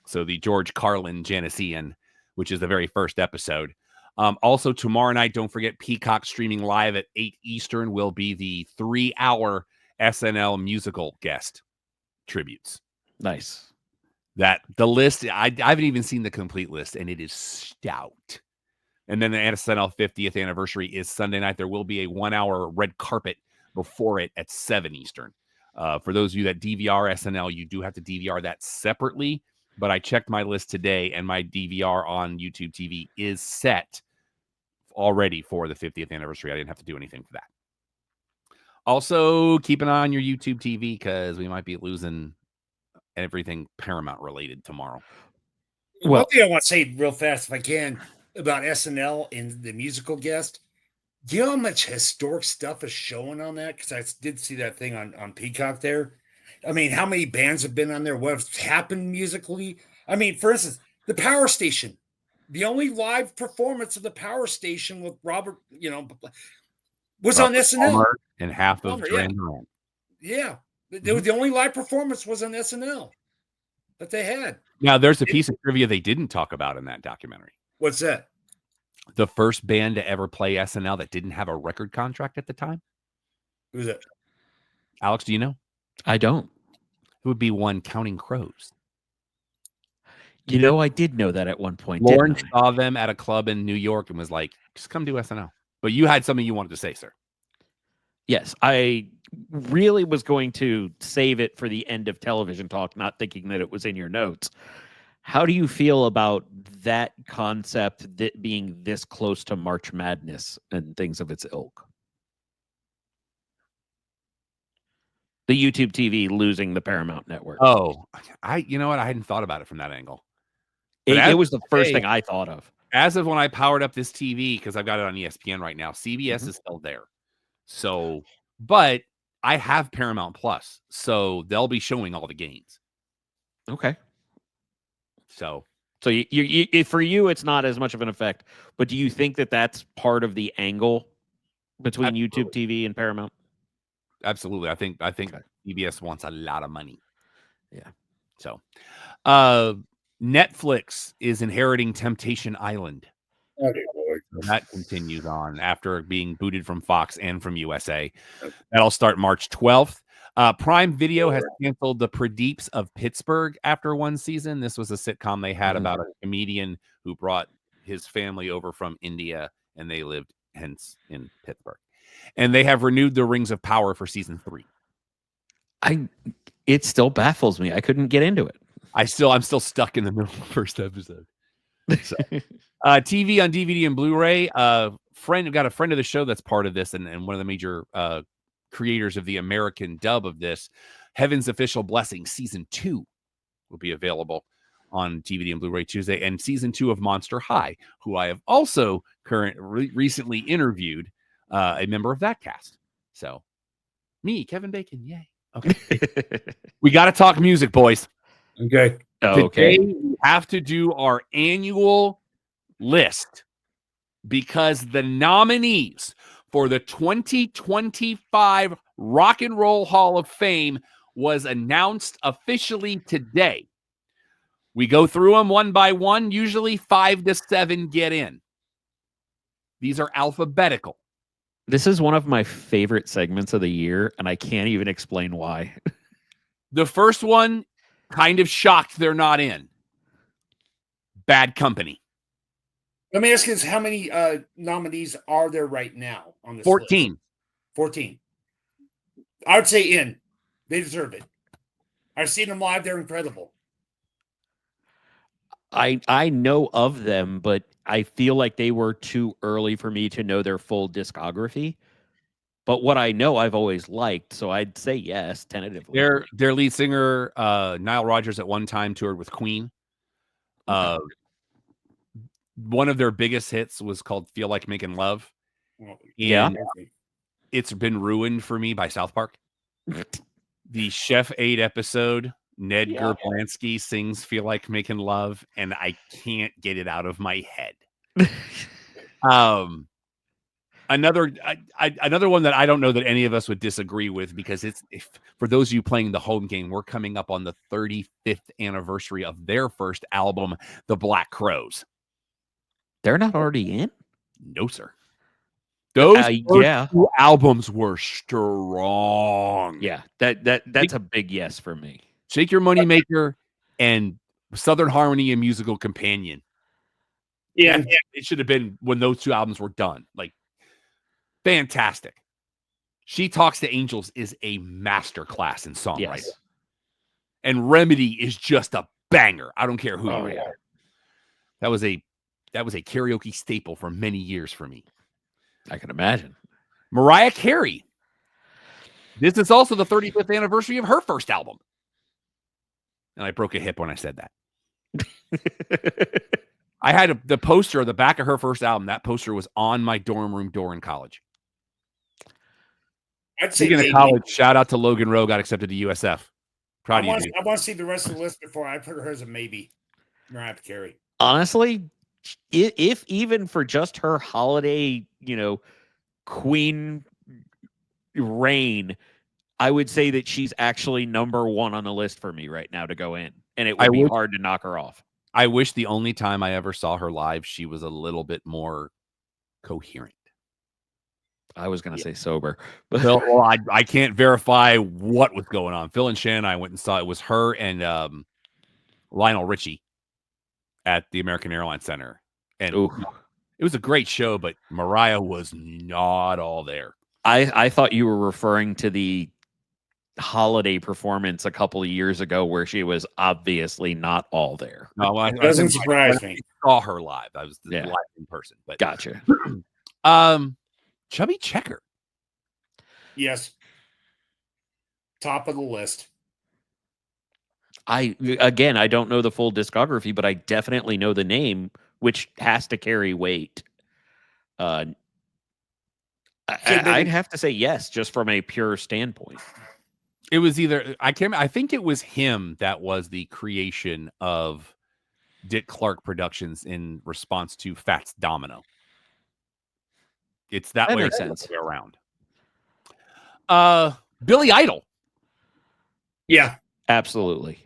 So the George Carlin Janician, which is the very first episode. Also tomorrow night, don't forget Peacock streaming live at 8 Eastern will be the 3-hour SNL musical guest tributes. Nice. That the list, I haven't even seen the complete list, and it is stout. And then the SNL 50th anniversary is Sunday night. There will be a 1-hour red carpet before it at 7 Eastern. For those of you that DVR SNL, you do have to DVR that separately. But I checked my list today, and my DVR on YouTube TV is set already for the 50th anniversary. I didn't have to do anything for that. Also, keep an eye on your YouTube TV because we might be losing everything Paramount related tomorrow. Well, one thing I want to say real fast, if I can, about SNL and the musical guest. Do you know how much historic stuff is showing on that? Because I did see that thing on Peacock there. I mean, how many bands have been on there? What's happened musically? I mean, for instance, the Power Station. The only live performance of the Power Station with Robert, was on SNL. And half of Duran Duran. Yeah. The only live performance was on SNL that they had. Now, there's a piece of trivia they didn't talk about in that documentary. What's that? The first band to ever play SNL that didn't have a record contract at the time. Who's that? Alex, do you know? I don't. It would be one Counting Crows. I did know that at one point. Lauren saw them at a club in New York and was like, just come do SNL. But you had something you wanted to say, sir. Yes, I really was going to save it for the end of television talk, not thinking that it was in your notes. How do you feel about that concept that being this close to March Madness and things of its ilk? The YouTube TV losing the Paramount network. Oh, you know what? I hadn't thought about it from that angle. It was the first thing I thought of. As of when I powered up this TV, because I've got it on ESPN right now, CBS is still there. So, but I have Paramount Plus, so they'll be showing all the games. Okay. So you for you, it's not as much of an effect. But do you think that that's part of the angle between YouTube TV and Paramount? Absolutely. I think CBS wants a lot of money. Yeah. So, Netflix is inheriting Temptation Island. Okay, Lord. So that continues on after being booted from Fox and from USA. That'll start March 12th. Prime Video has canceled The Pradeeps of Pittsburgh after one season. This was a sitcom they had about a comedian who brought his family over from India, and they lived hence in Pittsburgh. And they have renewed The Rings of Power for season 3. It still baffles me. I couldn't get into it. I'm still stuck in the middle of the first episode. So, TV on DVD and Blu-ray. Got a friend of the show that's part of this, and one of the major creators of the American dub of this. Heaven's Official Blessing season 2 will be available on DVD and Blu-ray Tuesday, and season 2 of Monster High, who I have also recently interviewed, a member of that cast. So, me, Kevin Bacon, yay! Okay, we got to talk music, boys. Okay. Today we have to do our annual list because the nominees for the 2025 Rock and Roll Hall of Fame was announced officially today. We go through them one by one. Usually 5 to 7 get in. These are alphabetical. This is one of my favorite segments of the year, and I can't even explain why. The first one, kind of shocked they're not in. Bad Company. Let me ask you this. How many nominees are there right now on this 14. list? 14. I would say in. They deserve it. I've seen them live. They're incredible. I know of them, but I feel like they were too early for me to know their full discography. But what I know, I've always liked, so I'd say yes, tentatively. Their lead singer, Nile Rodgers, at one time toured with Queen. Okay. One of their biggest hits was called "Feel Like Making Love." Yeah. It's been ruined for me by South Park. The Chef 8 episode, Ned Gerblansky sings "Feel Like Making Love," and I can't get it out of my head. Another one that I don't know that any of us would disagree with, because for those of you playing the home game, we're coming up on the 35th anniversary of their first album, The Black Crowes. They're not already in? No, sir. Those two albums were strong. Yeah, that's a big yes for me. Shake Your Money Maker and Southern Harmony and Musical Companion. Yeah. It should have been when those two albums were done. Like, fantastic. She Talks to Angels is a masterclass in songwriting. Yes. And Remedy is just a banger. I don't care who you are. Yeah. That was a karaoke staple for many years for me. I can imagine. Mariah Carey. This is also the 35th anniversary of her first album. And I broke a hip when I said that. I had the poster on the back of her first album. That poster was on my dorm room door in college. Speaking of college, shout out to Logan Rowe, got accepted to USF. Proud of you. I want to see the rest of the list before I put her as a maybe. Mariah Carey. Honestly, if even for just her holiday, Queen reign, I would say that she's actually number one on the list for me right now to go in, and it would be hard to knock her off. I wish the only time I ever saw her live, she was a little bit more coherent. I was going to say sober. But well, I can't verify what was going on. Phil and Shannon and I went and saw it was her and Lionel Richie at the American Airlines Center. And it was a great show, but Mariah was not all there. I thought you were referring to the holiday performance a couple of years ago where she was obviously not all there. No, it doesn't surprise me. I saw her live. I was live in person. But gotcha. Chubby Checker. Yes. Top of the list. I don't know the full discography, but I definitely know the name, which has to carry weight. I'd have to say yes, just from a pure standpoint. It was either I think it was him that was the creation of Dick Clark Productions in response to Fats Domino. It's that way makes sense. Around. Billy Idol. Yeah, absolutely.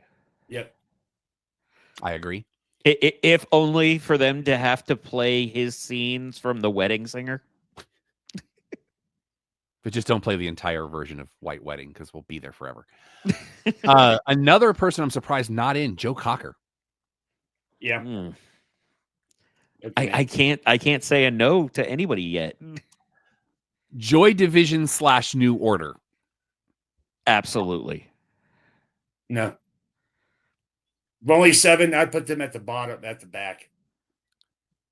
Yep, I agree. If only for them to have to play his scenes from The Wedding Singer. But just don't play the entire version of White Wedding because we'll be there forever. Another person I'm surprised not in, Joe Cocker. Yeah. Okay. I can't say a no to anybody yet. Joy Division / New Order. Absolutely. No. Only 7. I'd put them at the bottom, at the back.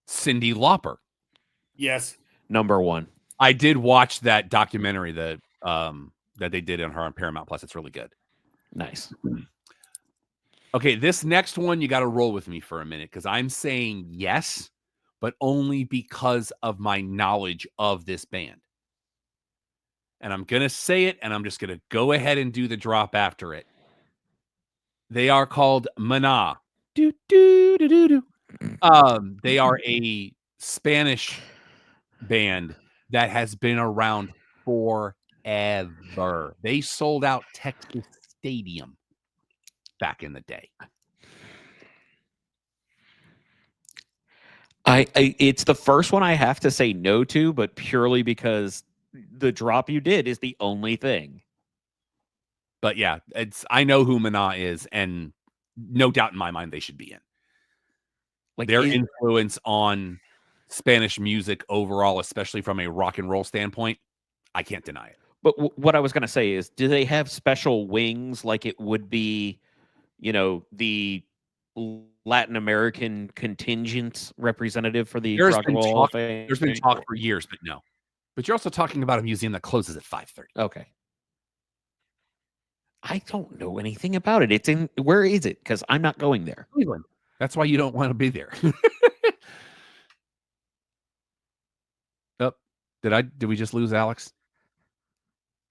Cyndi Lauper. Yes. Number 1. I did watch that documentary that they did on her on Paramount Plus. It's really good. Nice. Okay, this next one you got to roll with me for a minute because I'm saying yes, but only because of my knowledge of this band. And I'm going to say it, and I'm just going to go ahead and do the drop after it. They are called Maná. Do, do, do, do, do. They are a Spanish band that has been around forever. They sold out Texas Stadium back in the day. It's the first one I have to say no to, but purely because the drop you did is the only thing. But yeah, I know who Maná is, and no doubt in my mind they should be in. Like their influence on Spanish music overall, especially from a rock and roll standpoint, I can't deny it. But what I was going to say is, do they have special wings like it would be, the Latin American contingent representative for the Rock and Roll Hall of Fame? There's been talk for years, but no. But you're also talking about a museum that closes at 5:30. Okay. I don't know anything about it. Where is it? Because I'm not going there. Cleveland. That's why you don't want to be there. Oh, did we just lose Alex?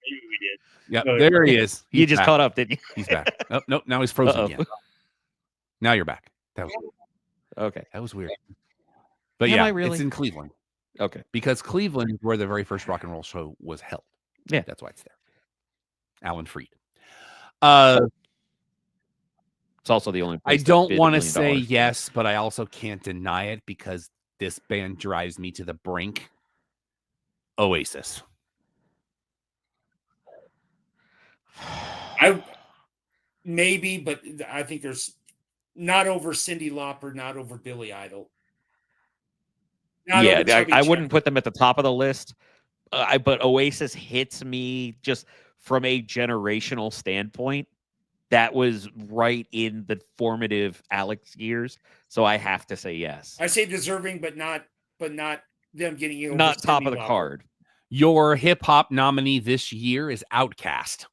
Maybe we did. Yeah, there he is. You just caught up, didn't you? He's back. Oh, nope, now he's frozen again. Now you're back. That was okay. That was weird. But it's in Cleveland. Okay. Because Cleveland is where the very first rock and roll show was held. Yeah. That's why it's there. Alan Freed. It's also the only place I don't want to say yes, but I also can't deny it because this band drives me to the brink. Oasis. Maybe, but I think there's not over Cyndi Lauper, not over Billy Idol. I wouldn't put them at the top of the list. But Oasis hits me just from a generational standpoint. That was right in the formative Alex years, so I have to say yes. I say deserving, but not them getting over not Cyndi top of the Lauper. card. Your hip hop nominee this year is Outkast.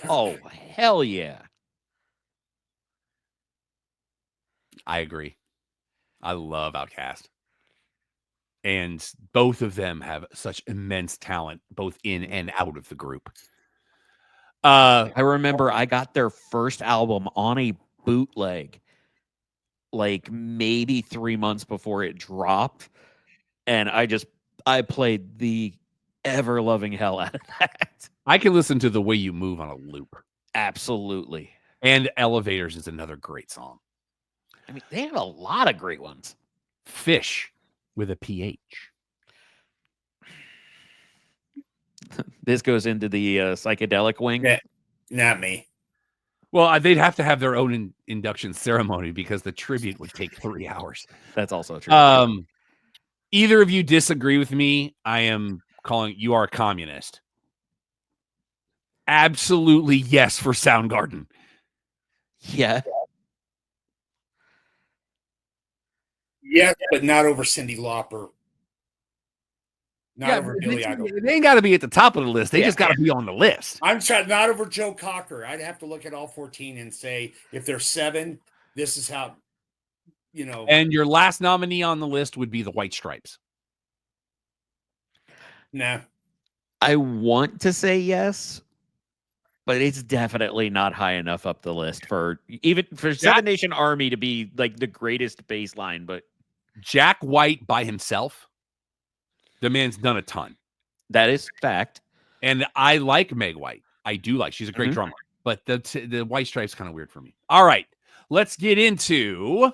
Oh, hell yeah. I agree. I love Outkast. And both of them have such immense talent, both in and out of the group. I remember I got their first album on a bootleg, like maybe 3 months before it dropped. And I played the ever loving hell out of that. I can listen to The Way You Move on a loop. Absolutely. And Elevators is another great song. I mean, they have a lot of great ones. Fish with a PH. This goes into the psychedelic wing. Yeah, not me. Well, they'd have to have their own induction ceremony because the tribute would take 3 hours. That's also true. Either of you disagree with me, I am calling you are a communist. Absolutely yes for Soundgarden. Yeah. Yes, but not over Cyndi Lauper. Not over Billy Idol. They ain't got to be at the top of the list. They just got to be on the list. I'm trying not over Joe Cocker. I'd have to look at all 14 and say if there's 7, this is how, And your last nominee on the list would be the White Stripes. Nah. I want to say yes, but it's definitely not high enough up the list for Seven Nation Army to be like the greatest baseline. But Jack White by himself, the man's done a ton. That is fact. And I like Meg White. I do like. She's a great drummer. But the White Stripes kind of weird for me. All right, let's get into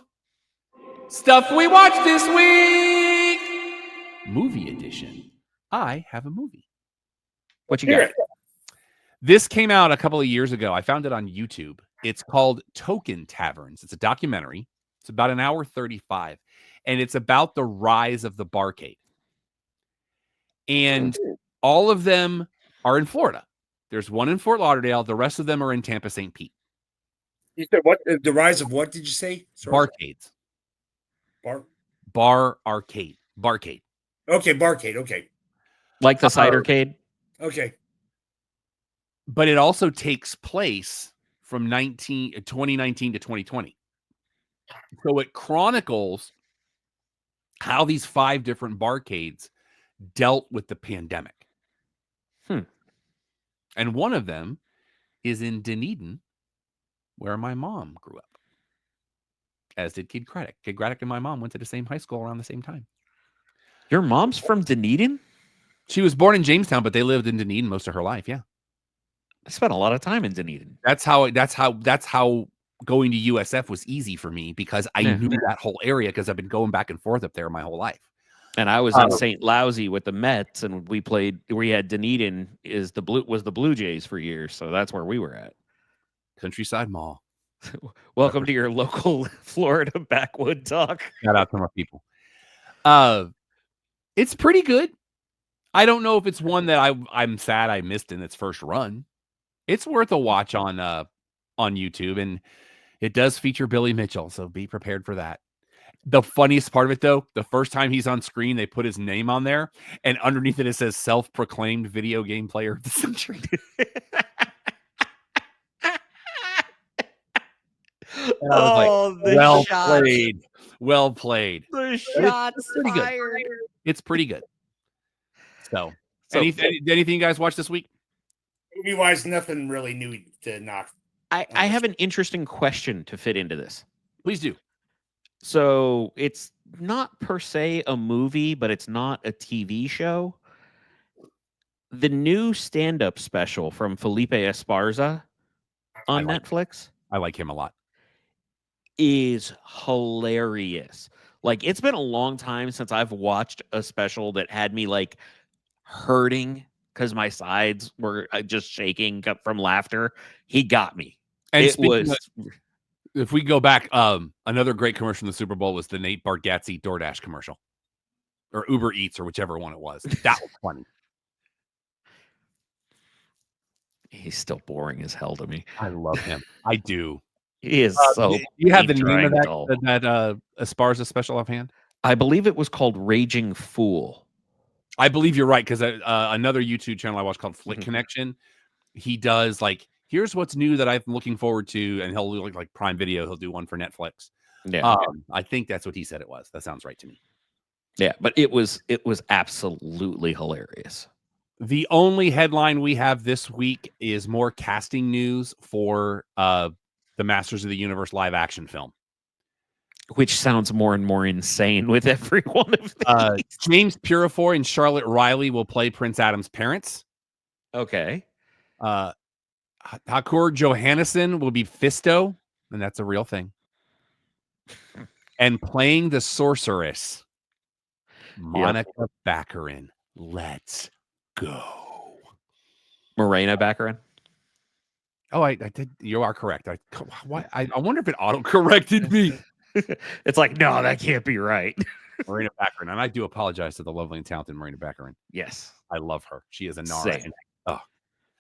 stuff we watched this week. Movie edition. I have a movie. What you got? This came out a couple of years ago. I found it on YouTube. It's called Token Taverns. It's a documentary. It's about an hour 35. And it's about the rise of the barcade. And all of them are in Florida. There's one in Fort Lauderdale. The rest of them are in Tampa, St. Pete. You said what? The rise of what did you say? Sorry. Barcades. Bar arcade. Barcade. Okay, barcade. Okay. Like the cidercade? Okay. But it also takes place from 2019 to 2020. So it chronicles how these 5 different barcades dealt with the pandemic. And one of them is in Dunedin, where my mom grew up. As did Kid Craddock. Kid Craddock and my mom went to the same high school around the same time. Your mom's from Dunedin? She was born in Jamestown, but they lived in Dunedin most of her life. Yeah. I spent a lot of time in Dunedin. That's how going to USF was easy for me because I knew that whole area because I've been going back and forth up there my whole life. And I was in St. Lousy with the Mets, and we had Dunedin was the Blue Jays for years, so that's where we were at. Countryside Mall. Welcome to your local Florida backwood talk. Shout out to my people. It's pretty good. I don't know if it's one that I'm sad I missed in its first run. It's worth a watch on YouTube, and it does feature Billy Mitchell, so be prepared for that. The funniest part of it, though, the first time he's on screen, they put his name on there, and underneath it says self-proclaimed video game player of the century. And I was like, well played. Well played. The shots pretty fired. good. It's pretty good. So anything you guys watched this week? Movie-wise, nothing really new to knock. I have an interesting question to fit into this. Please do. So it's not per se a movie, but it's not a TV show. The new stand-up special from Felipe Esparza on Netflix. I like him a lot. Is hilarious. Like, it's been a long time since I've watched a special that had me like hurting because my sides were just shaking from laughter. He got me. And if we go back, another great commercial in the Super Bowl was the Nate Bargatze DoorDash commercial, or Uber Eats, or whichever one it was. That was funny. He's still boring as hell to me. I love him. I do. He is so. You have the name of that Esparza special offhand? I believe it was called Raging Fool. I believe you're right, because another YouTube channel I watch called Flick Connection, he does like, here's what's new that I'm looking forward to, and he'll do like Prime Video. He'll do one for Netflix. Yeah, I think that's what he said it was. That sounds right to me. Yeah, but it was absolutely hilarious. The only headline we have this week is more casting news for the Masters of the Universe live action film, which sounds more and more insane with every one of these. James Purefoy and Charlotte Riley will play Prince Adam's parents. Okay. Hakur Johannesson will be Fisto, and that's a real thing. And playing the sorceress, Monica Baccarin. Let's go. Morena Baccarin. Oh, I did. You are correct. I wonder if it auto-corrected me. It's like, no, that can't be right. Morena Baccarin. And I do apologize to the lovely and talented Morena Baccarin. Yes. I love her. She is a Nara. Oh.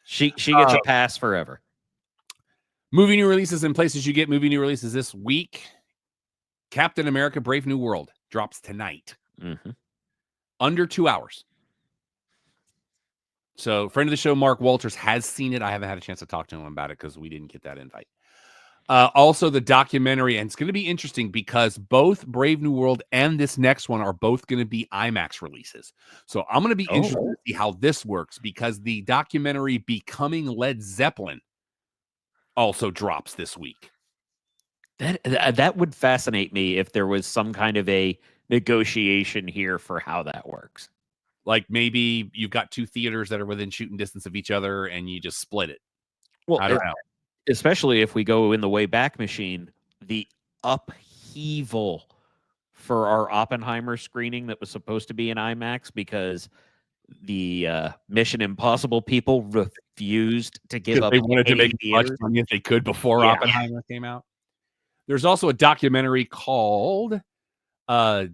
She gets a pass forever. Movie new releases and places you get movie new releases this week. Captain America Brave New World drops tonight. Under 2 hours. So, friend of the show, Mark Walters, has seen it. I haven't had a chance to talk to him about it because we didn't get that invite. Also, the documentary, and it's going to be interesting because both Brave New World and this next one are both going to be IMAX releases. So, I'm going to be interested to see how this works, because the documentary Becoming Led Zeppelin also drops this week. That would fascinate me if there was some kind of a negotiation here for how that works. Like maybe you've got two theaters that are within shooting distance of each other and you just split it. Well, I don't know. Especially if we go in the Wayback Machine, the upheaval for our Oppenheimer screening that was supposed to be in IMAX because the Mission Impossible people refused to give up. They wanted to make as much money as they could before Oppenheimer came out. There's also a documentary called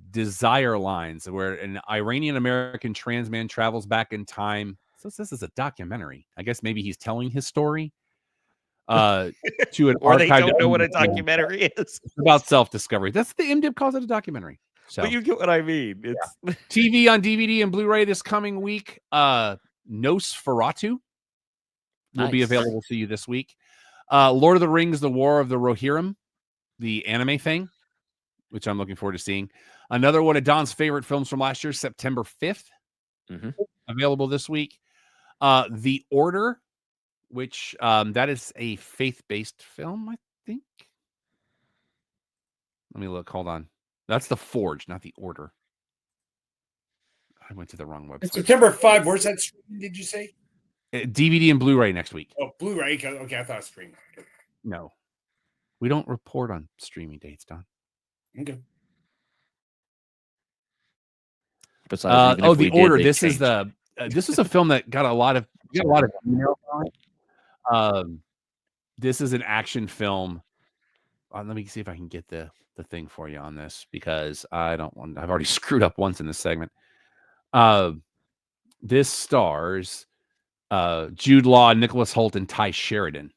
Desire Lines, where an Iranian-American trans man travels back in time. So this is a documentary. I guess maybe he's telling his story to an or they don't know what a documentary is. It's about self-discovery. That's the MDiv calls it a documentary. So, but you get what I mean. It's TV on DVD and Blu-ray this coming week. Nosferatu will be available to you this week. Lord of the Rings, The War of the Rohirrim, the anime thing, which I'm looking forward to seeing. Another one of Don's favorite films from last year, September 5th, available this week. The Order, which that is a faith-based film, I think. Let me look. Hold on. That's The Forge, not The Order. I went to the wrong website. It's September 5. Where's that streaming, did you say? DVD and Blu-ray next week. Oh, Blu-ray. Okay, I thought it was streaming. No. We don't report on streaming dates, Don. Okay. Besides, The Order. This is a film that got a lot of emails on it. This is an action film. Let me see if I can get the thing for you on this, because I've already screwed up once in this segment. This stars Jude Law, Nicholas Hoult, and Ty Sheridan.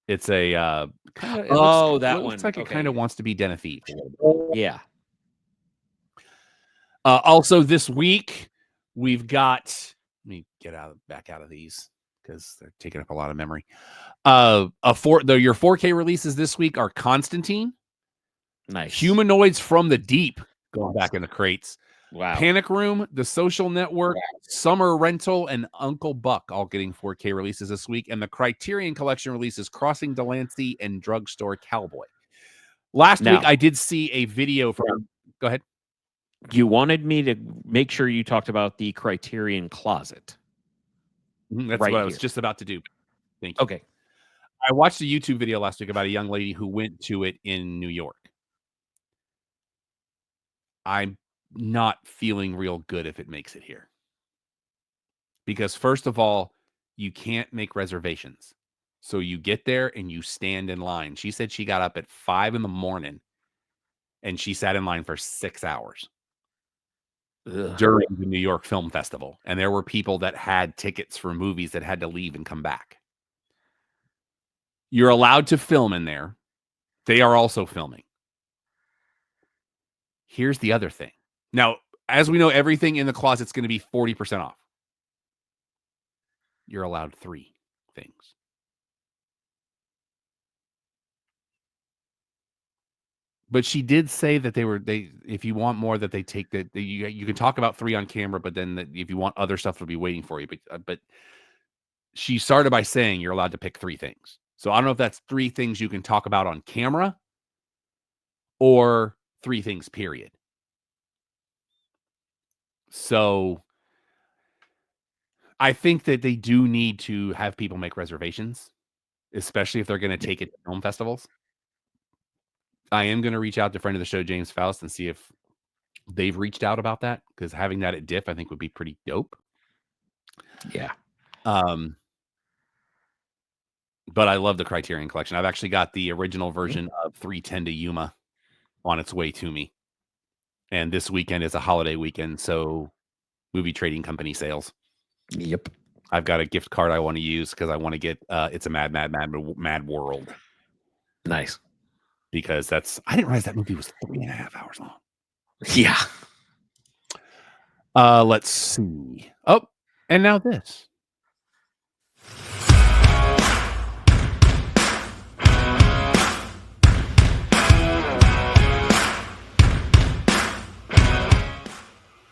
It's a kind of that looks one. like it kind of wants to be Den of Thieves. Yeah. Also this week we've got. Let me get back out of these because they're taking up a lot of memory. Your 4K releases this week are Constantine, Nice. Humanoids from the Deep, going back in the crates. Wow. Panic Room, The Social Network, Summer Rental, and Uncle Buck all getting 4K releases this week. And the Criterion Collection releases Crossing Delancey and Drugstore Cowboy. Last week, I did see a video from... Go ahead. You wanted me to make sure you talked about the Criterion Closet. That's what I was just about to do. Thank you. Okay. I watched a YouTube video last week about a young lady who went to it in New York. I'm not feeling real good if it makes it here. Because first of all, you can't make reservations. So you get there and you stand in line. She said she got up at 5 a.m. and she sat in line for 6 hours during the New York Film Festival. And there were people that had tickets for movies that had to leave and come back. You're allowed to film in there. They are also filming. Here's the other thing. Now, as we know, everything in the closet's going to be 40% off. You're allowed 3 things. But she did say that if you want more, that they take that you can talk about 3 on camera, but then if you want other stuff, it'll be waiting for you. But she started by saying you're allowed to pick 3 things. So I don't know if that's 3 things you can talk about on camera or 3 things, period. So I think that they do need to have people make reservations, especially if they're going to take it to film festivals. I am going to reach out to friend of the show, James Faust, and see if they've reached out about that, because having that at DIF, I think, would be pretty dope. Yeah. But I love the Criterion Collection. I've actually got the original version of 310 to Yuma on its way to me. And this weekend is a holiday weekend, so movie trading company sales. Yep. I've got a gift card I want to use because I want to get It's a Mad World. Nice. Because I didn't realize that movie was 3.5 hours long. Yeah. Let's see. Oh, and now this.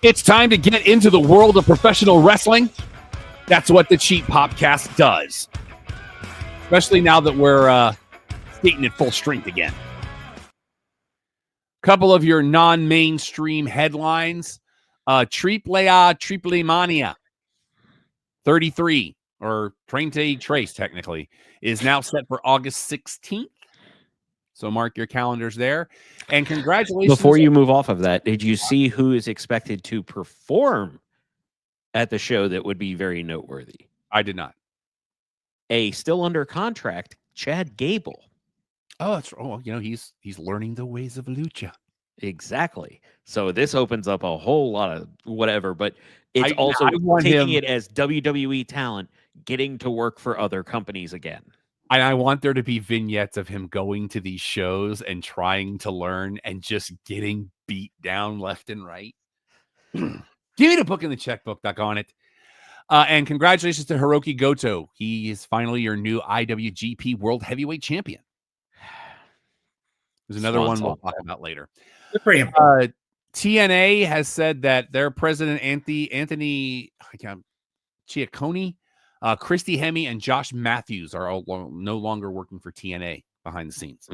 It's time to get into the world of professional wrestling. That's what the Cheap Popcast does. Especially now that we're skating at full strength again. Couple of your non-mainstream headlines. Triple Mania 33, or Trente Trace technically, is now set for August 16th. So mark your calendars there. And congratulations. Before you move off of that, did you see who is expected to perform at the show that would be very noteworthy? I did not. Still under contract, Chad Gable. Oh, that's he's learning the ways of lucha. Exactly. So this opens up a whole lot of whatever, but it's also taking it as WWE talent getting to work for other companies again. And I want there to be vignettes of him going to these shows and trying to learn and just getting beat down left and right. Give me the book in the checkbook, duck on it. And congratulations to Hiroki Goto. He is finally your new IWGP World Heavyweight Champion. There's another one we'll talk about later. Good for him. TNA has said that their president, Anthony Ciaccone, Christy Hemme, and Josh Matthews are all no longer working for TNA behind the scenes.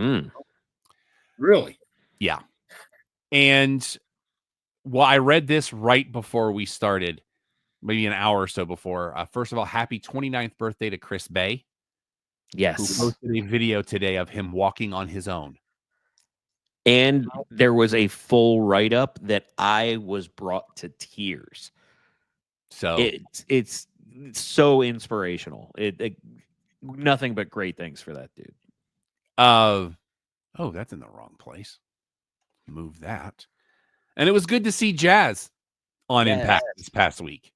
Really? Yeah. And I read this right before we started, maybe an hour or so before. First of all, happy 29th birthday to Chris Bay. Yes. Who posted a video today of him walking on his own. And there was a full write-up that I was brought to tears. So it's so inspirational. Nothing but great things for that dude. Oh, that's in the wrong place. Move that. And it was good to see Jazz on Impact this past week.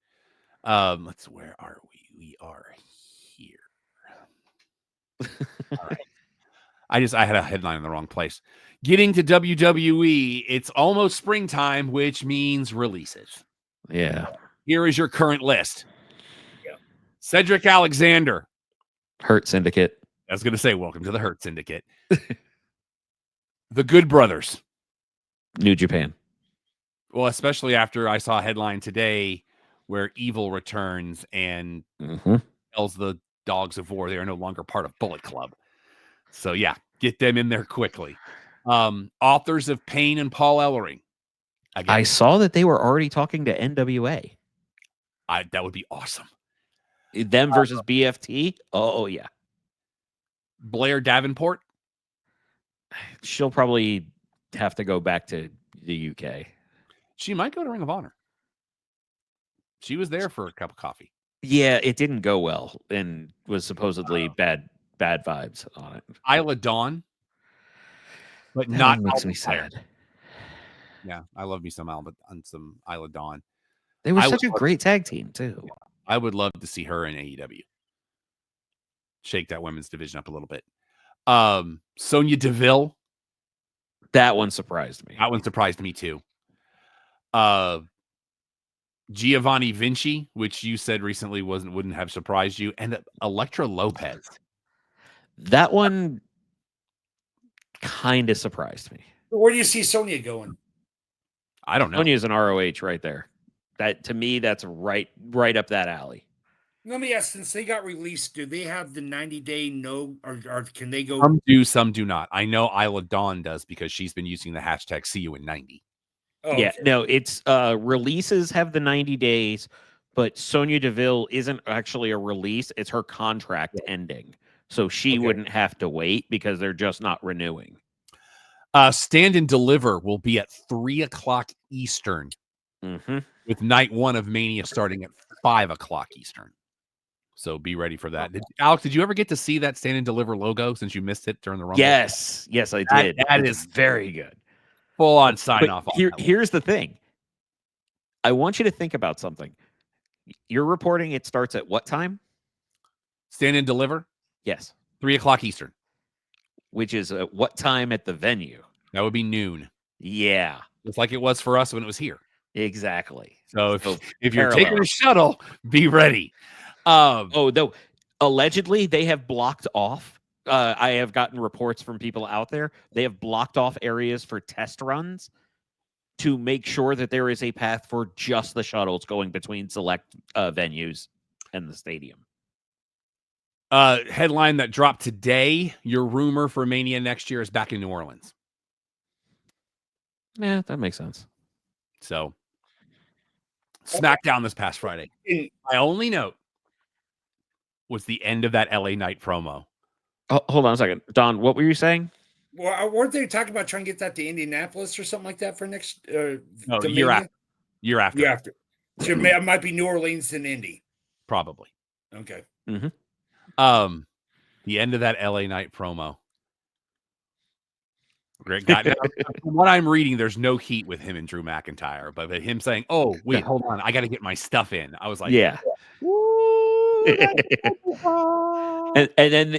Where are we? We are here. All right. I had a headline in the wrong place. Getting to WWE, it's almost springtime, which means releases. Yeah. Here is your current list. Yeah. Cedric Alexander. Hurt Syndicate. I was going to say, welcome to the Hurt Syndicate. The Good Brothers. New Japan. Well, especially after I saw a headline today where Evil returns and tells the Dogs of War they are no longer part of Bullet Club. So, yeah, get them in there quickly. Authors of Pain and Paul Ellering. Again, I saw that they were already talking to NWA. That would be awesome. Them versus BFT? Oh, yeah. Blair Davenport. She'll probably have to go back to the UK. She might go to Ring of Honor. She was there for a cup of coffee. Yeah, it didn't go well and was supposedly bad vibes on it. Isla Dawn. But That not makes Alba me Fire. sad. Yeah, I love me some Isla Dawn. They were such a great tag team, too. I would love to see her in AEW. Shake that women's division up a little bit. Sonya Deville. That one surprised me. That one surprised me too. Giovanni Vinci, which you said recently wouldn't have surprised you, and Elektra Lopez. That one kind of surprised me. Where do you see Sonya going? I don't know. Sonya's an ROH right there. That to me, that's right up that alley. Let me ask, since they got released, do they have the 90-day no, or can they go? Some do, some do not. I know Isla Dawn does because she's been using the hashtag See You in 90. Oh, yeah, okay. no, it's releases have the 90 days, but Sonya Deville isn't actually a release. It's her contract ending. So she wouldn't have to wait because they're just not renewing. Stand and Deliver will be at 3:00 Eastern with night one of Mania starting at 5:00 Eastern. So be ready for that. Alex, did you ever get to see that Stand and Deliver logo since you missed it during the Rumble? Yes, I did. That is very good. Full on sign off. Here's the thing. I want you to think about something. You're reporting it starts at what time? Stand and Deliver? Yes. 3:00 Eastern. Which is at what time at the venue? That would be noon. Yeah. Just like it was for us when it was here. Exactly. So if you're taking a shuttle, be ready. Though allegedly they have blocked off. I have gotten reports from people out there. They have blocked off areas for test runs to make sure that there is a path for just the shuttles going between select venues and the stadium. Headline that dropped today. Your rumor for Mania next year is back in New Orleans. Yeah, that makes sense. So SmackDown this past Friday. My only note was the end of that LA Knight promo. Oh, hold on a second. Don, what were you saying? Well, weren't they talking about trying to get that to Indianapolis or something like that for next no, year after. Year after. So it might be New Orleans and Indy. Probably. Okay. The end of that LA Knight promo. From what I'm reading, there's no heat with him and Drew McIntyre, but him saying, "Oh, wait, hold on, I got to get my stuff in." I was like, "Yeah." and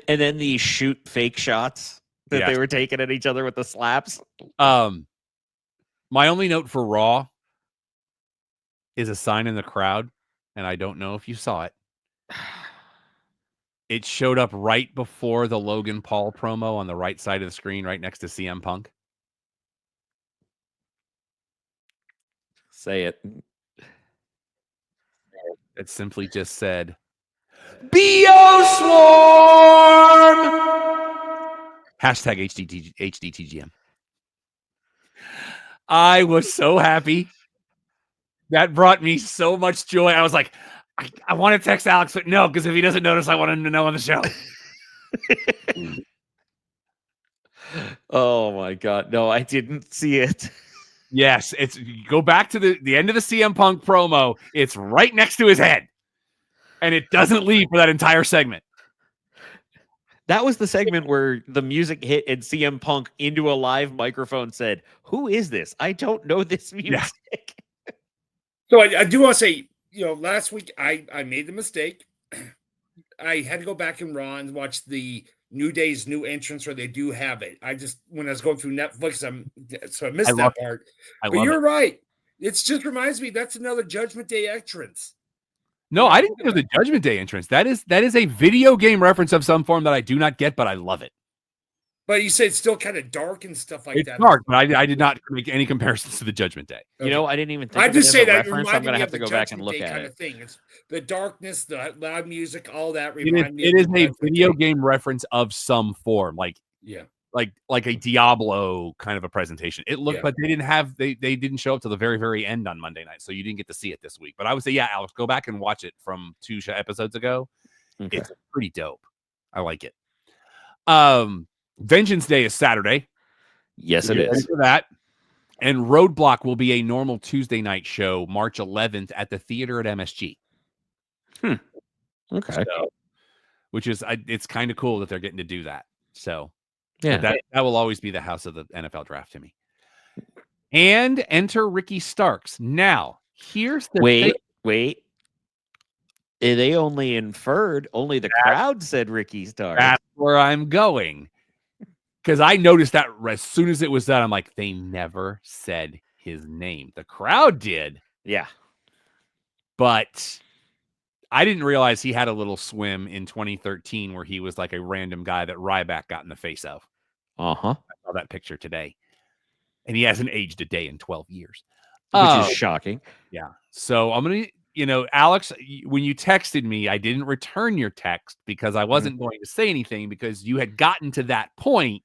then the shoot fake shots that they were taking at each other with the slaps. My only note for Raw is a sign in the crowd, and I don't know if you saw it. It showed up right before the Logan Paul promo on the right side of the screen, right next to CM Punk. Say it. It simply just said, BO Swarm! Hashtag HDTGM. I was so happy. That brought me so much joy. I was like, I want to text Alex, but no, because if he doesn't notice, I want him to know on the show. Oh my God. No, I didn't see it. Yes, it's go back to the end of the CM Punk promo. It's right next to his head. And it doesn't leave for that entire segment. That was the segment where the music hit and CM Punk into a live microphone said, "Who is this? I don't know this music." Yeah. So I do want to say, last week I made the mistake. I had to go back and watch the New Day's new entrance where they do have it. When I was going through Netflix, I missed that part. But you're right. It just reminds me that's another Judgment Day entrance. No, I didn't know the Judgment Day entrance. That is a video game reference of some form that I do not get, but I love it. But you say it's still kind of dark and stuff like that. It's dark, but I did not make any comparisons to the Judgment Day. Okay. I didn't even think I of just it say as a that reference. I'm going to have to go back and look at kind it. of thing. It's the darkness, the loud music, all that remind me. It is a video game reference of some form, like a Diablo kind of a presentation. It looked, but they didn't show up till the very, very end on Monday night, so you didn't get to see it this week. But I would say, Alex, go back and watch it from 2 episodes ago. Okay. It's pretty dope. I like it. Vengeance Day is Saturday. Yes, it is. For that. And Roadblock will be a normal Tuesday night show, March 11th at the theater at MSG. Okay. So, which is, it's kind of cool that they're getting to do that. So, yeah, that will always be the house of the NFL draft to me. And enter Ricky Starks. Now, here's the wait. They only inferred, only the crowd said Ricky Starks. That's where I'm going. Because I noticed that as soon as it was done, I'm like, they never said his name. The crowd did. Yeah. But I didn't realize he had a little swim in 2013 where he was like a random guy that Ryback got in the face of. Uh-huh. I saw that picture today. And he hasn't aged a day in 12 years. Which is shocking. Yeah. So I'm going to, Alex, when you texted me, I didn't return your text because I wasn't going to say anything because you had gotten to that point.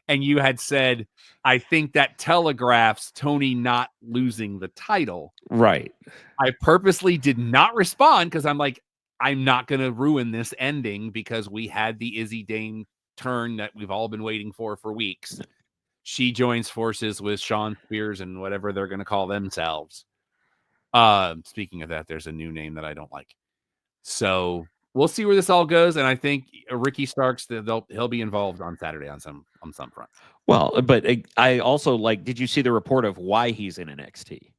And you had said, I think that telegraphs Tony not losing the title. Right. I purposely did not respond because I'm like, I'm not going to ruin this ending because we had the Izzy Dane turn that we've all been waiting for weeks. She joins forces with Sean Spears and whatever they're going to call themselves. Speaking of that, there's a new name that I don't like. So we'll see where this all goes, and I think Ricky Starks, he'll be involved on Saturday on some front. Well, but I also did you see the report of why he's in NXT?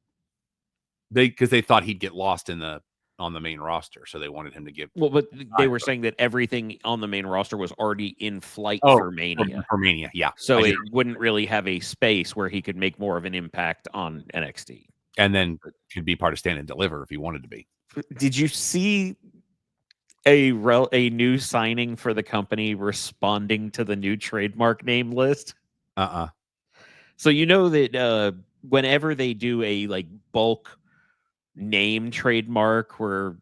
Because they thought he'd get lost on the main roster, so they wanted him to give. Well, but they were saying that everything on the main roster was already in flight for Mania. For Mania, yeah. So it wouldn't really have a space where he could make more of an impact on NXT, and then could be part of Stand and Deliver if he wanted to be. Did you see a new signing for the company responding to the new trademark name list? So that whenever they do a bulk name trademark where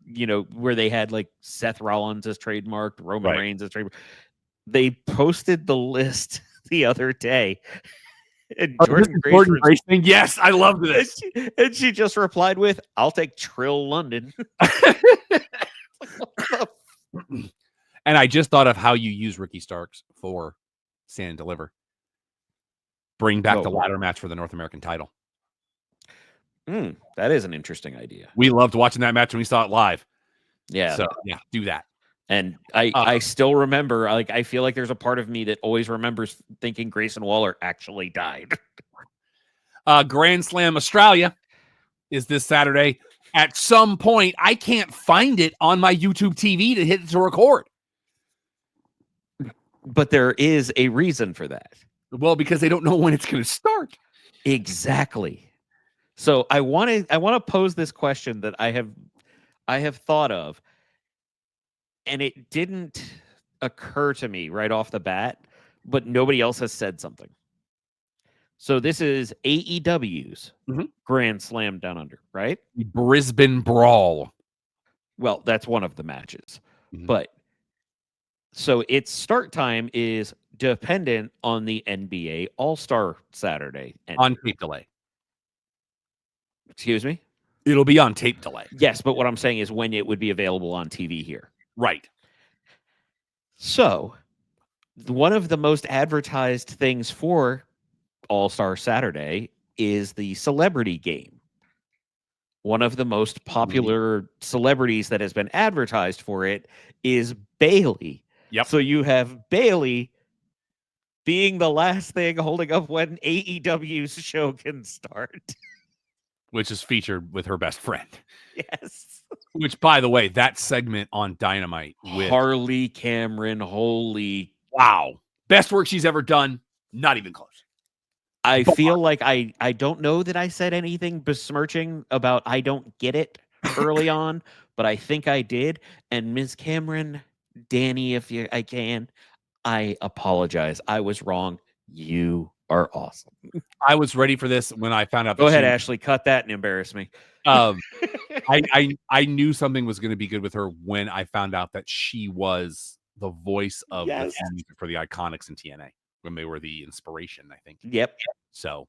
they had Seth Rollins as trademarked, Roman Reigns as trademarked, they posted the list the other day. And Jordan Grace thing. Yes, I love this. And she just replied with, "I'll take Trill London." And I just thought of how you use Ricky Starks for Stand and Deliver. Bring back the ladder match for the North American title. That is an interesting idea. We loved watching that match when we saw it live. Yeah. So do that. And I still remember, I feel like there's a part of me that always remembers thinking Grayson Waller actually died. Grand Slam Australia is this Saturday. At some point, I can't find it on my YouTube TV to hit to record. But there is a reason for that. Well, because they don't know when it's going to start. Exactly. So I want to pose this question that I have thought of, and it didn't occur to me right off the bat, but nobody else has said something. So this is AEW's Grand Slam Down Under, right? The Brisbane Brawl. Well, that's one of the matches. But so its start time is dependent on the NBA All-Star Saturday. On tape delay. Excuse me? It'll be on tape delay. Yes, but what I'm saying is when it would be available on TV here. Right. So one of the most advertised things for All-Star Saturday is the celebrity game. One of the most popular celebrities that has been advertised for it is Bayley. Yep. So you have Bayley being the last thing holding up when AEW's show can start. which is featured with her best friend. Yes. Which, by the way, that segment on Dynamite with Harley Cameron, holy. wow. Best work she's ever done. Not even close. I feel like I don't know that I said anything besmirching about I don't get it early on, but I think I did. And Ms. Cameron, Danny, if I can, I apologize. I was wrong. You are awesome. I was ready for this when I found out that Go ahead, Ashley. Cut that and embarrass me. I knew something was going to be good with her when I found out that she was the voice of the theme music for the Iconics in TNA when they were the inspiration, I think. Yep. So,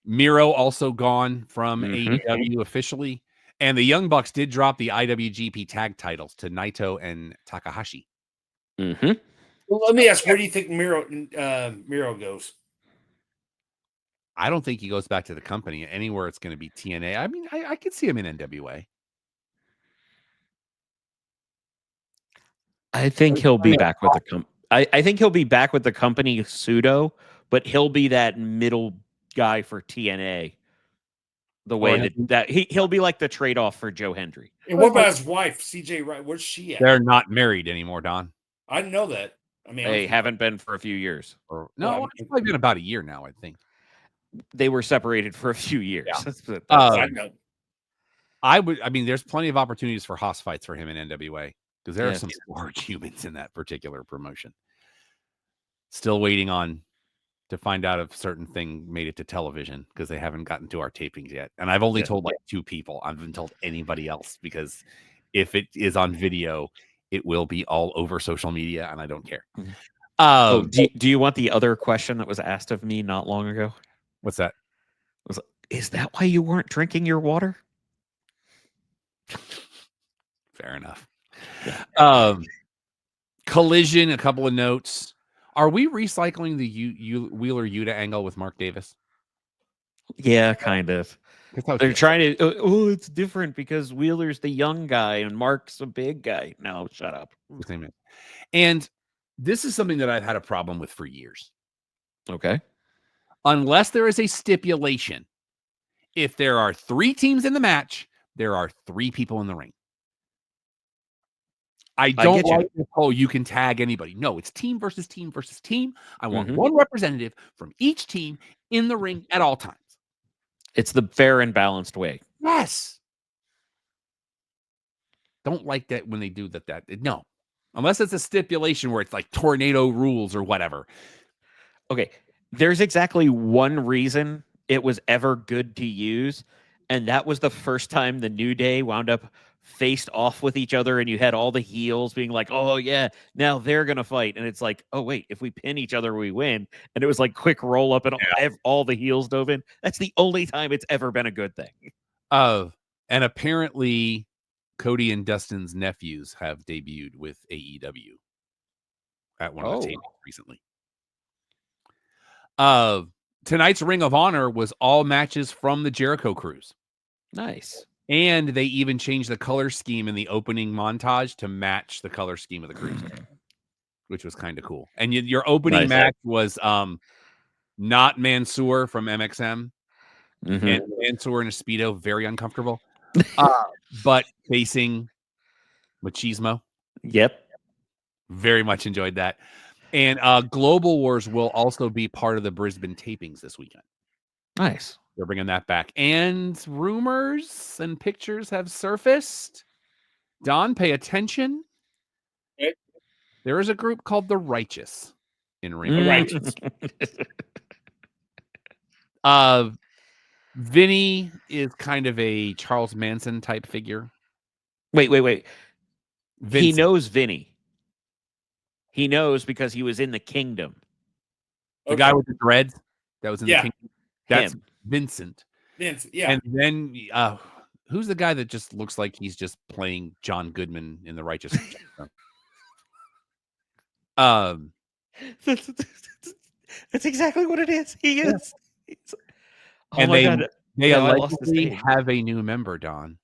Miro also gone from AEW officially, and the Young Bucks did drop the IWGP tag titles to Naito and Takahashi. Mm-hmm. Well, let me ask, where do you think Miro goes? I don't think he goes back to the company. Anywhere it's going to be TNA. I mean, I could see him in NWA. I think he'll be back with the I think he'll be back with the company pseudo, but he'll be that middle guy for TNA. The way that he'll be like the trade-off for Joe Hendry. And what about his wife, CJ Wright? Where's she at? They're not married anymore, Don. I didn't know that. I mean, they haven't been for a few years. No, it's probably been about a year now, I think. They were separated for a few years. Yeah. I mean, there's plenty of opportunities for house fights for him in NWA because there are some large humans in that particular promotion. Still waiting to find out if certain thing made it to television because they haven't gotten to our tapings yet. And I've only told like 2 people. I haven't told anybody else because if it is on video, it will be all over social media and I don't care. Do you want the other question that was asked of me not long ago? What's that? Is that why you weren't drinking your water? Fair enough. Yeah. Collision, a couple of notes. Are we recycling the Wheeler Yuta angle with Mark Davis? Yeah, kind of. They're trying to. It's different because Wheeler's the young guy and Mark's a big guy. No, shut up. And this is something that I've had a problem with for years. Okay. Unless there is a stipulation, if there are 3 teams in the match, there are 3 people in the ring. I don't like this whole you can tag anybody. No, it's team versus team versus team. I want one representative from each team in the ring at all times. It's the fair and balanced way. Yes. Don't like that when they do that. No. Unless it's a stipulation where it's like tornado rules or whatever. Okay. There's exactly one reason it was ever good to use, and that was the first time the New Day wound up faced off with each other and you had all the heels being like, oh yeah, now they're gonna fight, and it's like, oh wait, if we pin each other we win, and it was like quick roll up and all the heels dove in. That's the only time it's ever been a good thing. And apparently Cody and Dustin's nephews have debuted with AEW at one of the tapings recently. Tonight's Ring of Honor was all matches from the Jericho Cruise. Nice. And they even changed the color scheme in the opening montage to match the color scheme of the Cruise, which was kind of cool. And your opening match was not Mansoor from MXM. And Mansoor in a Speedo, very uncomfortable. But facing Machismo. Yep. Very much enjoyed that. And Global Wars will also be part of the Brisbane tapings this weekend. Nice. They're bringing that back. And rumors and pictures have surfaced. Don, pay attention. Okay. There is a group called The Righteous in Ring. The Righteous. Vinny is kind of a Charles Manson type figure. Wait. Vincent. He knows Vinny. He knows because he was in the Kingdom. The guy with the dreads that was in the Kingdom. That's him. Vincent, yeah. And then who's the guy that just looks like he's just playing John Goodman in The Righteous? That's exactly what it is. He is. Oh and they allegedly have a new member, Don.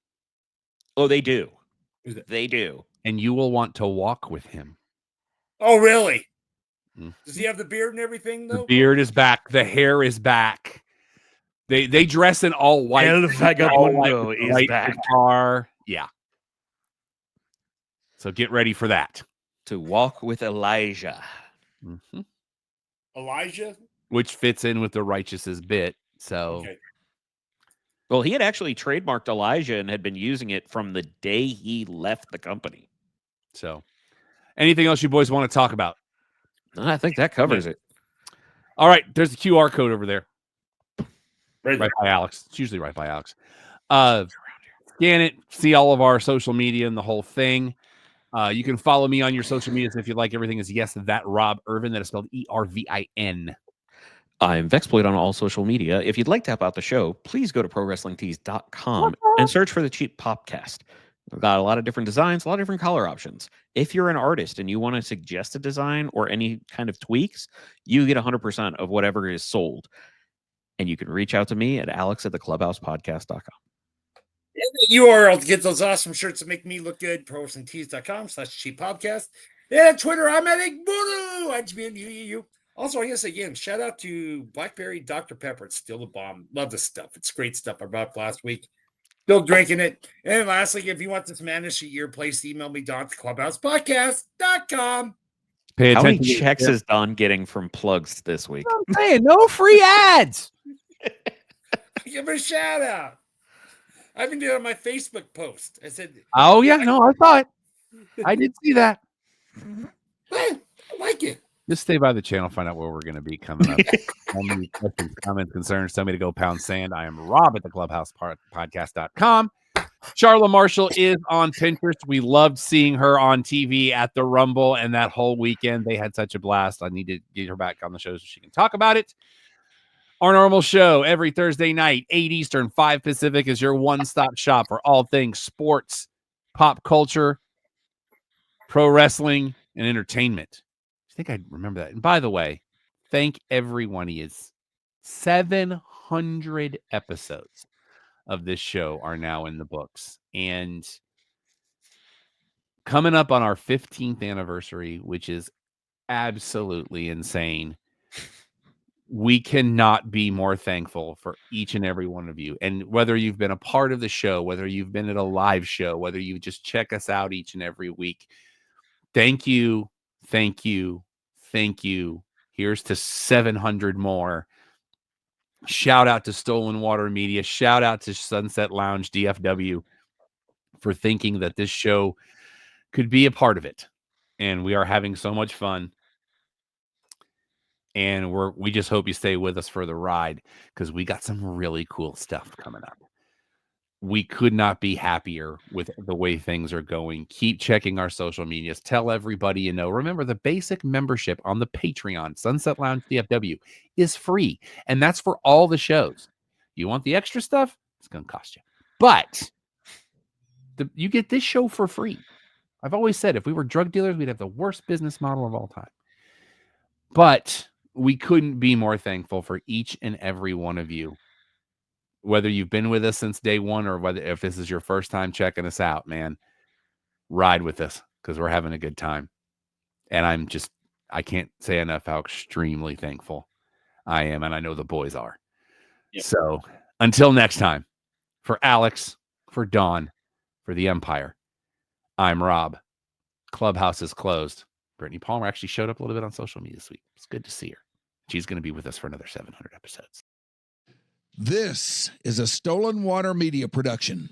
Oh, they do. They do. And you will want to walk with him. Oh, really? Does he have the beard and everything, though? The beard is back. The hair is back. They dress in all white. El Vagabundo is back. Guitar. Yeah. So get ready for that. To walk with Elijah. Mm-hmm. Elijah? Which fits in with the Righteous's bit. So, Okay. Well, he had actually trademarked Elijah and had been using it from the day he left the company. So, anything else you boys want to talk about? I think that covers it. All right. There's the QR code over there. Right by Alex. It's usually right by Alex. Scan it. See all of our social media and the whole thing. You can follow me on your social medias if you like. Everything is Yes That Rob Irvin. That is spelled ERVIN. I'm Vexploit on all social media. If you'd like to help out the show, please go to ProWrestlingTees.com and search for the Cheap Popcast. We've got a lot of different designs, a lot of different color options. If you're an artist and you want to suggest a design or any kind of tweaks, you get 100% of whatever is sold. And you can reach out to me at alex@theclubhousepodcast.com. The URL to get those awesome shirts that make me look good, ProWrestlingTees.com/cheap-podcast. Yeah, Twitter, I'm at Igbudu. IGBMUU. Also, I guess again, shout out to Blackberry Dr. Pepper. It's still the bomb. Love this stuff. It's great stuff. I brought it last week. Still drinking it. And lastly, if you want this madness at your place, email me, Don, at clubhousepodcast.com. How many checks is Don getting from plugs this week? I'm saying no free ads. Give him a shout out. I even did it on my Facebook post. I said, oh, yeah. No, I saw it. I did see that. I like it. Just stay by the channel, find out where we're going to be coming up. Any questions, comments, concerns, tell me to go pound sand. I am Rob at the clubhousepodcast.com. Charla Marshall is on Pinterest. We loved seeing her on TV at the Rumble, and that whole weekend they had such a blast. I need to get her back on the show so she can talk about it. Our normal show every Thursday night, 8 Eastern, 5 Pacific is your one-stop shop for all things sports, pop culture, pro wrestling, and entertainment. I think I remember that. And by the way, thank everyone. He is 700 episodes of this show are now in the books. And coming up on our 15th anniversary, which is absolutely insane. We cannot be more thankful for each and every one of you. And whether you've been a part of the show, whether you've been at a live show, whether you just check us out each and every week, thank you. Thank you. Thank you. Here's to 700 more. Shout out to Stolen Water Media. Shout out to Sunset Lounge DFW for thinking that this show could be a part of it. And we are having so much fun. And we just hope you stay with us for the ride because we got some really cool stuff coming up. We could not be happier with the way things are going. Keep checking our social medias. Tell everybody you know. Remember, the basic membership on the Patreon, Sunset Lounge DFW, is free. And that's for all the shows. You want the extra stuff? It's going to cost you. But you get this show for free. I've always said if we were drug dealers, we'd have the worst business model of all time. But we couldn't be more thankful for each and every one of you. Whether you've been with us since day one or whether if this is your first time checking us out, man, ride with us because we're having a good time. And I can't say enough how extremely thankful I am. And I know the boys are. Yep. So until next time, for Alex, for Dawn, for the Empire, I'm Rob. Clubhouse is closed. Brittany Palmer actually showed up a little bit on social media this week. It's good to see her. She's going to be with us for another 700 episodes. This is a Stolen Water Media production.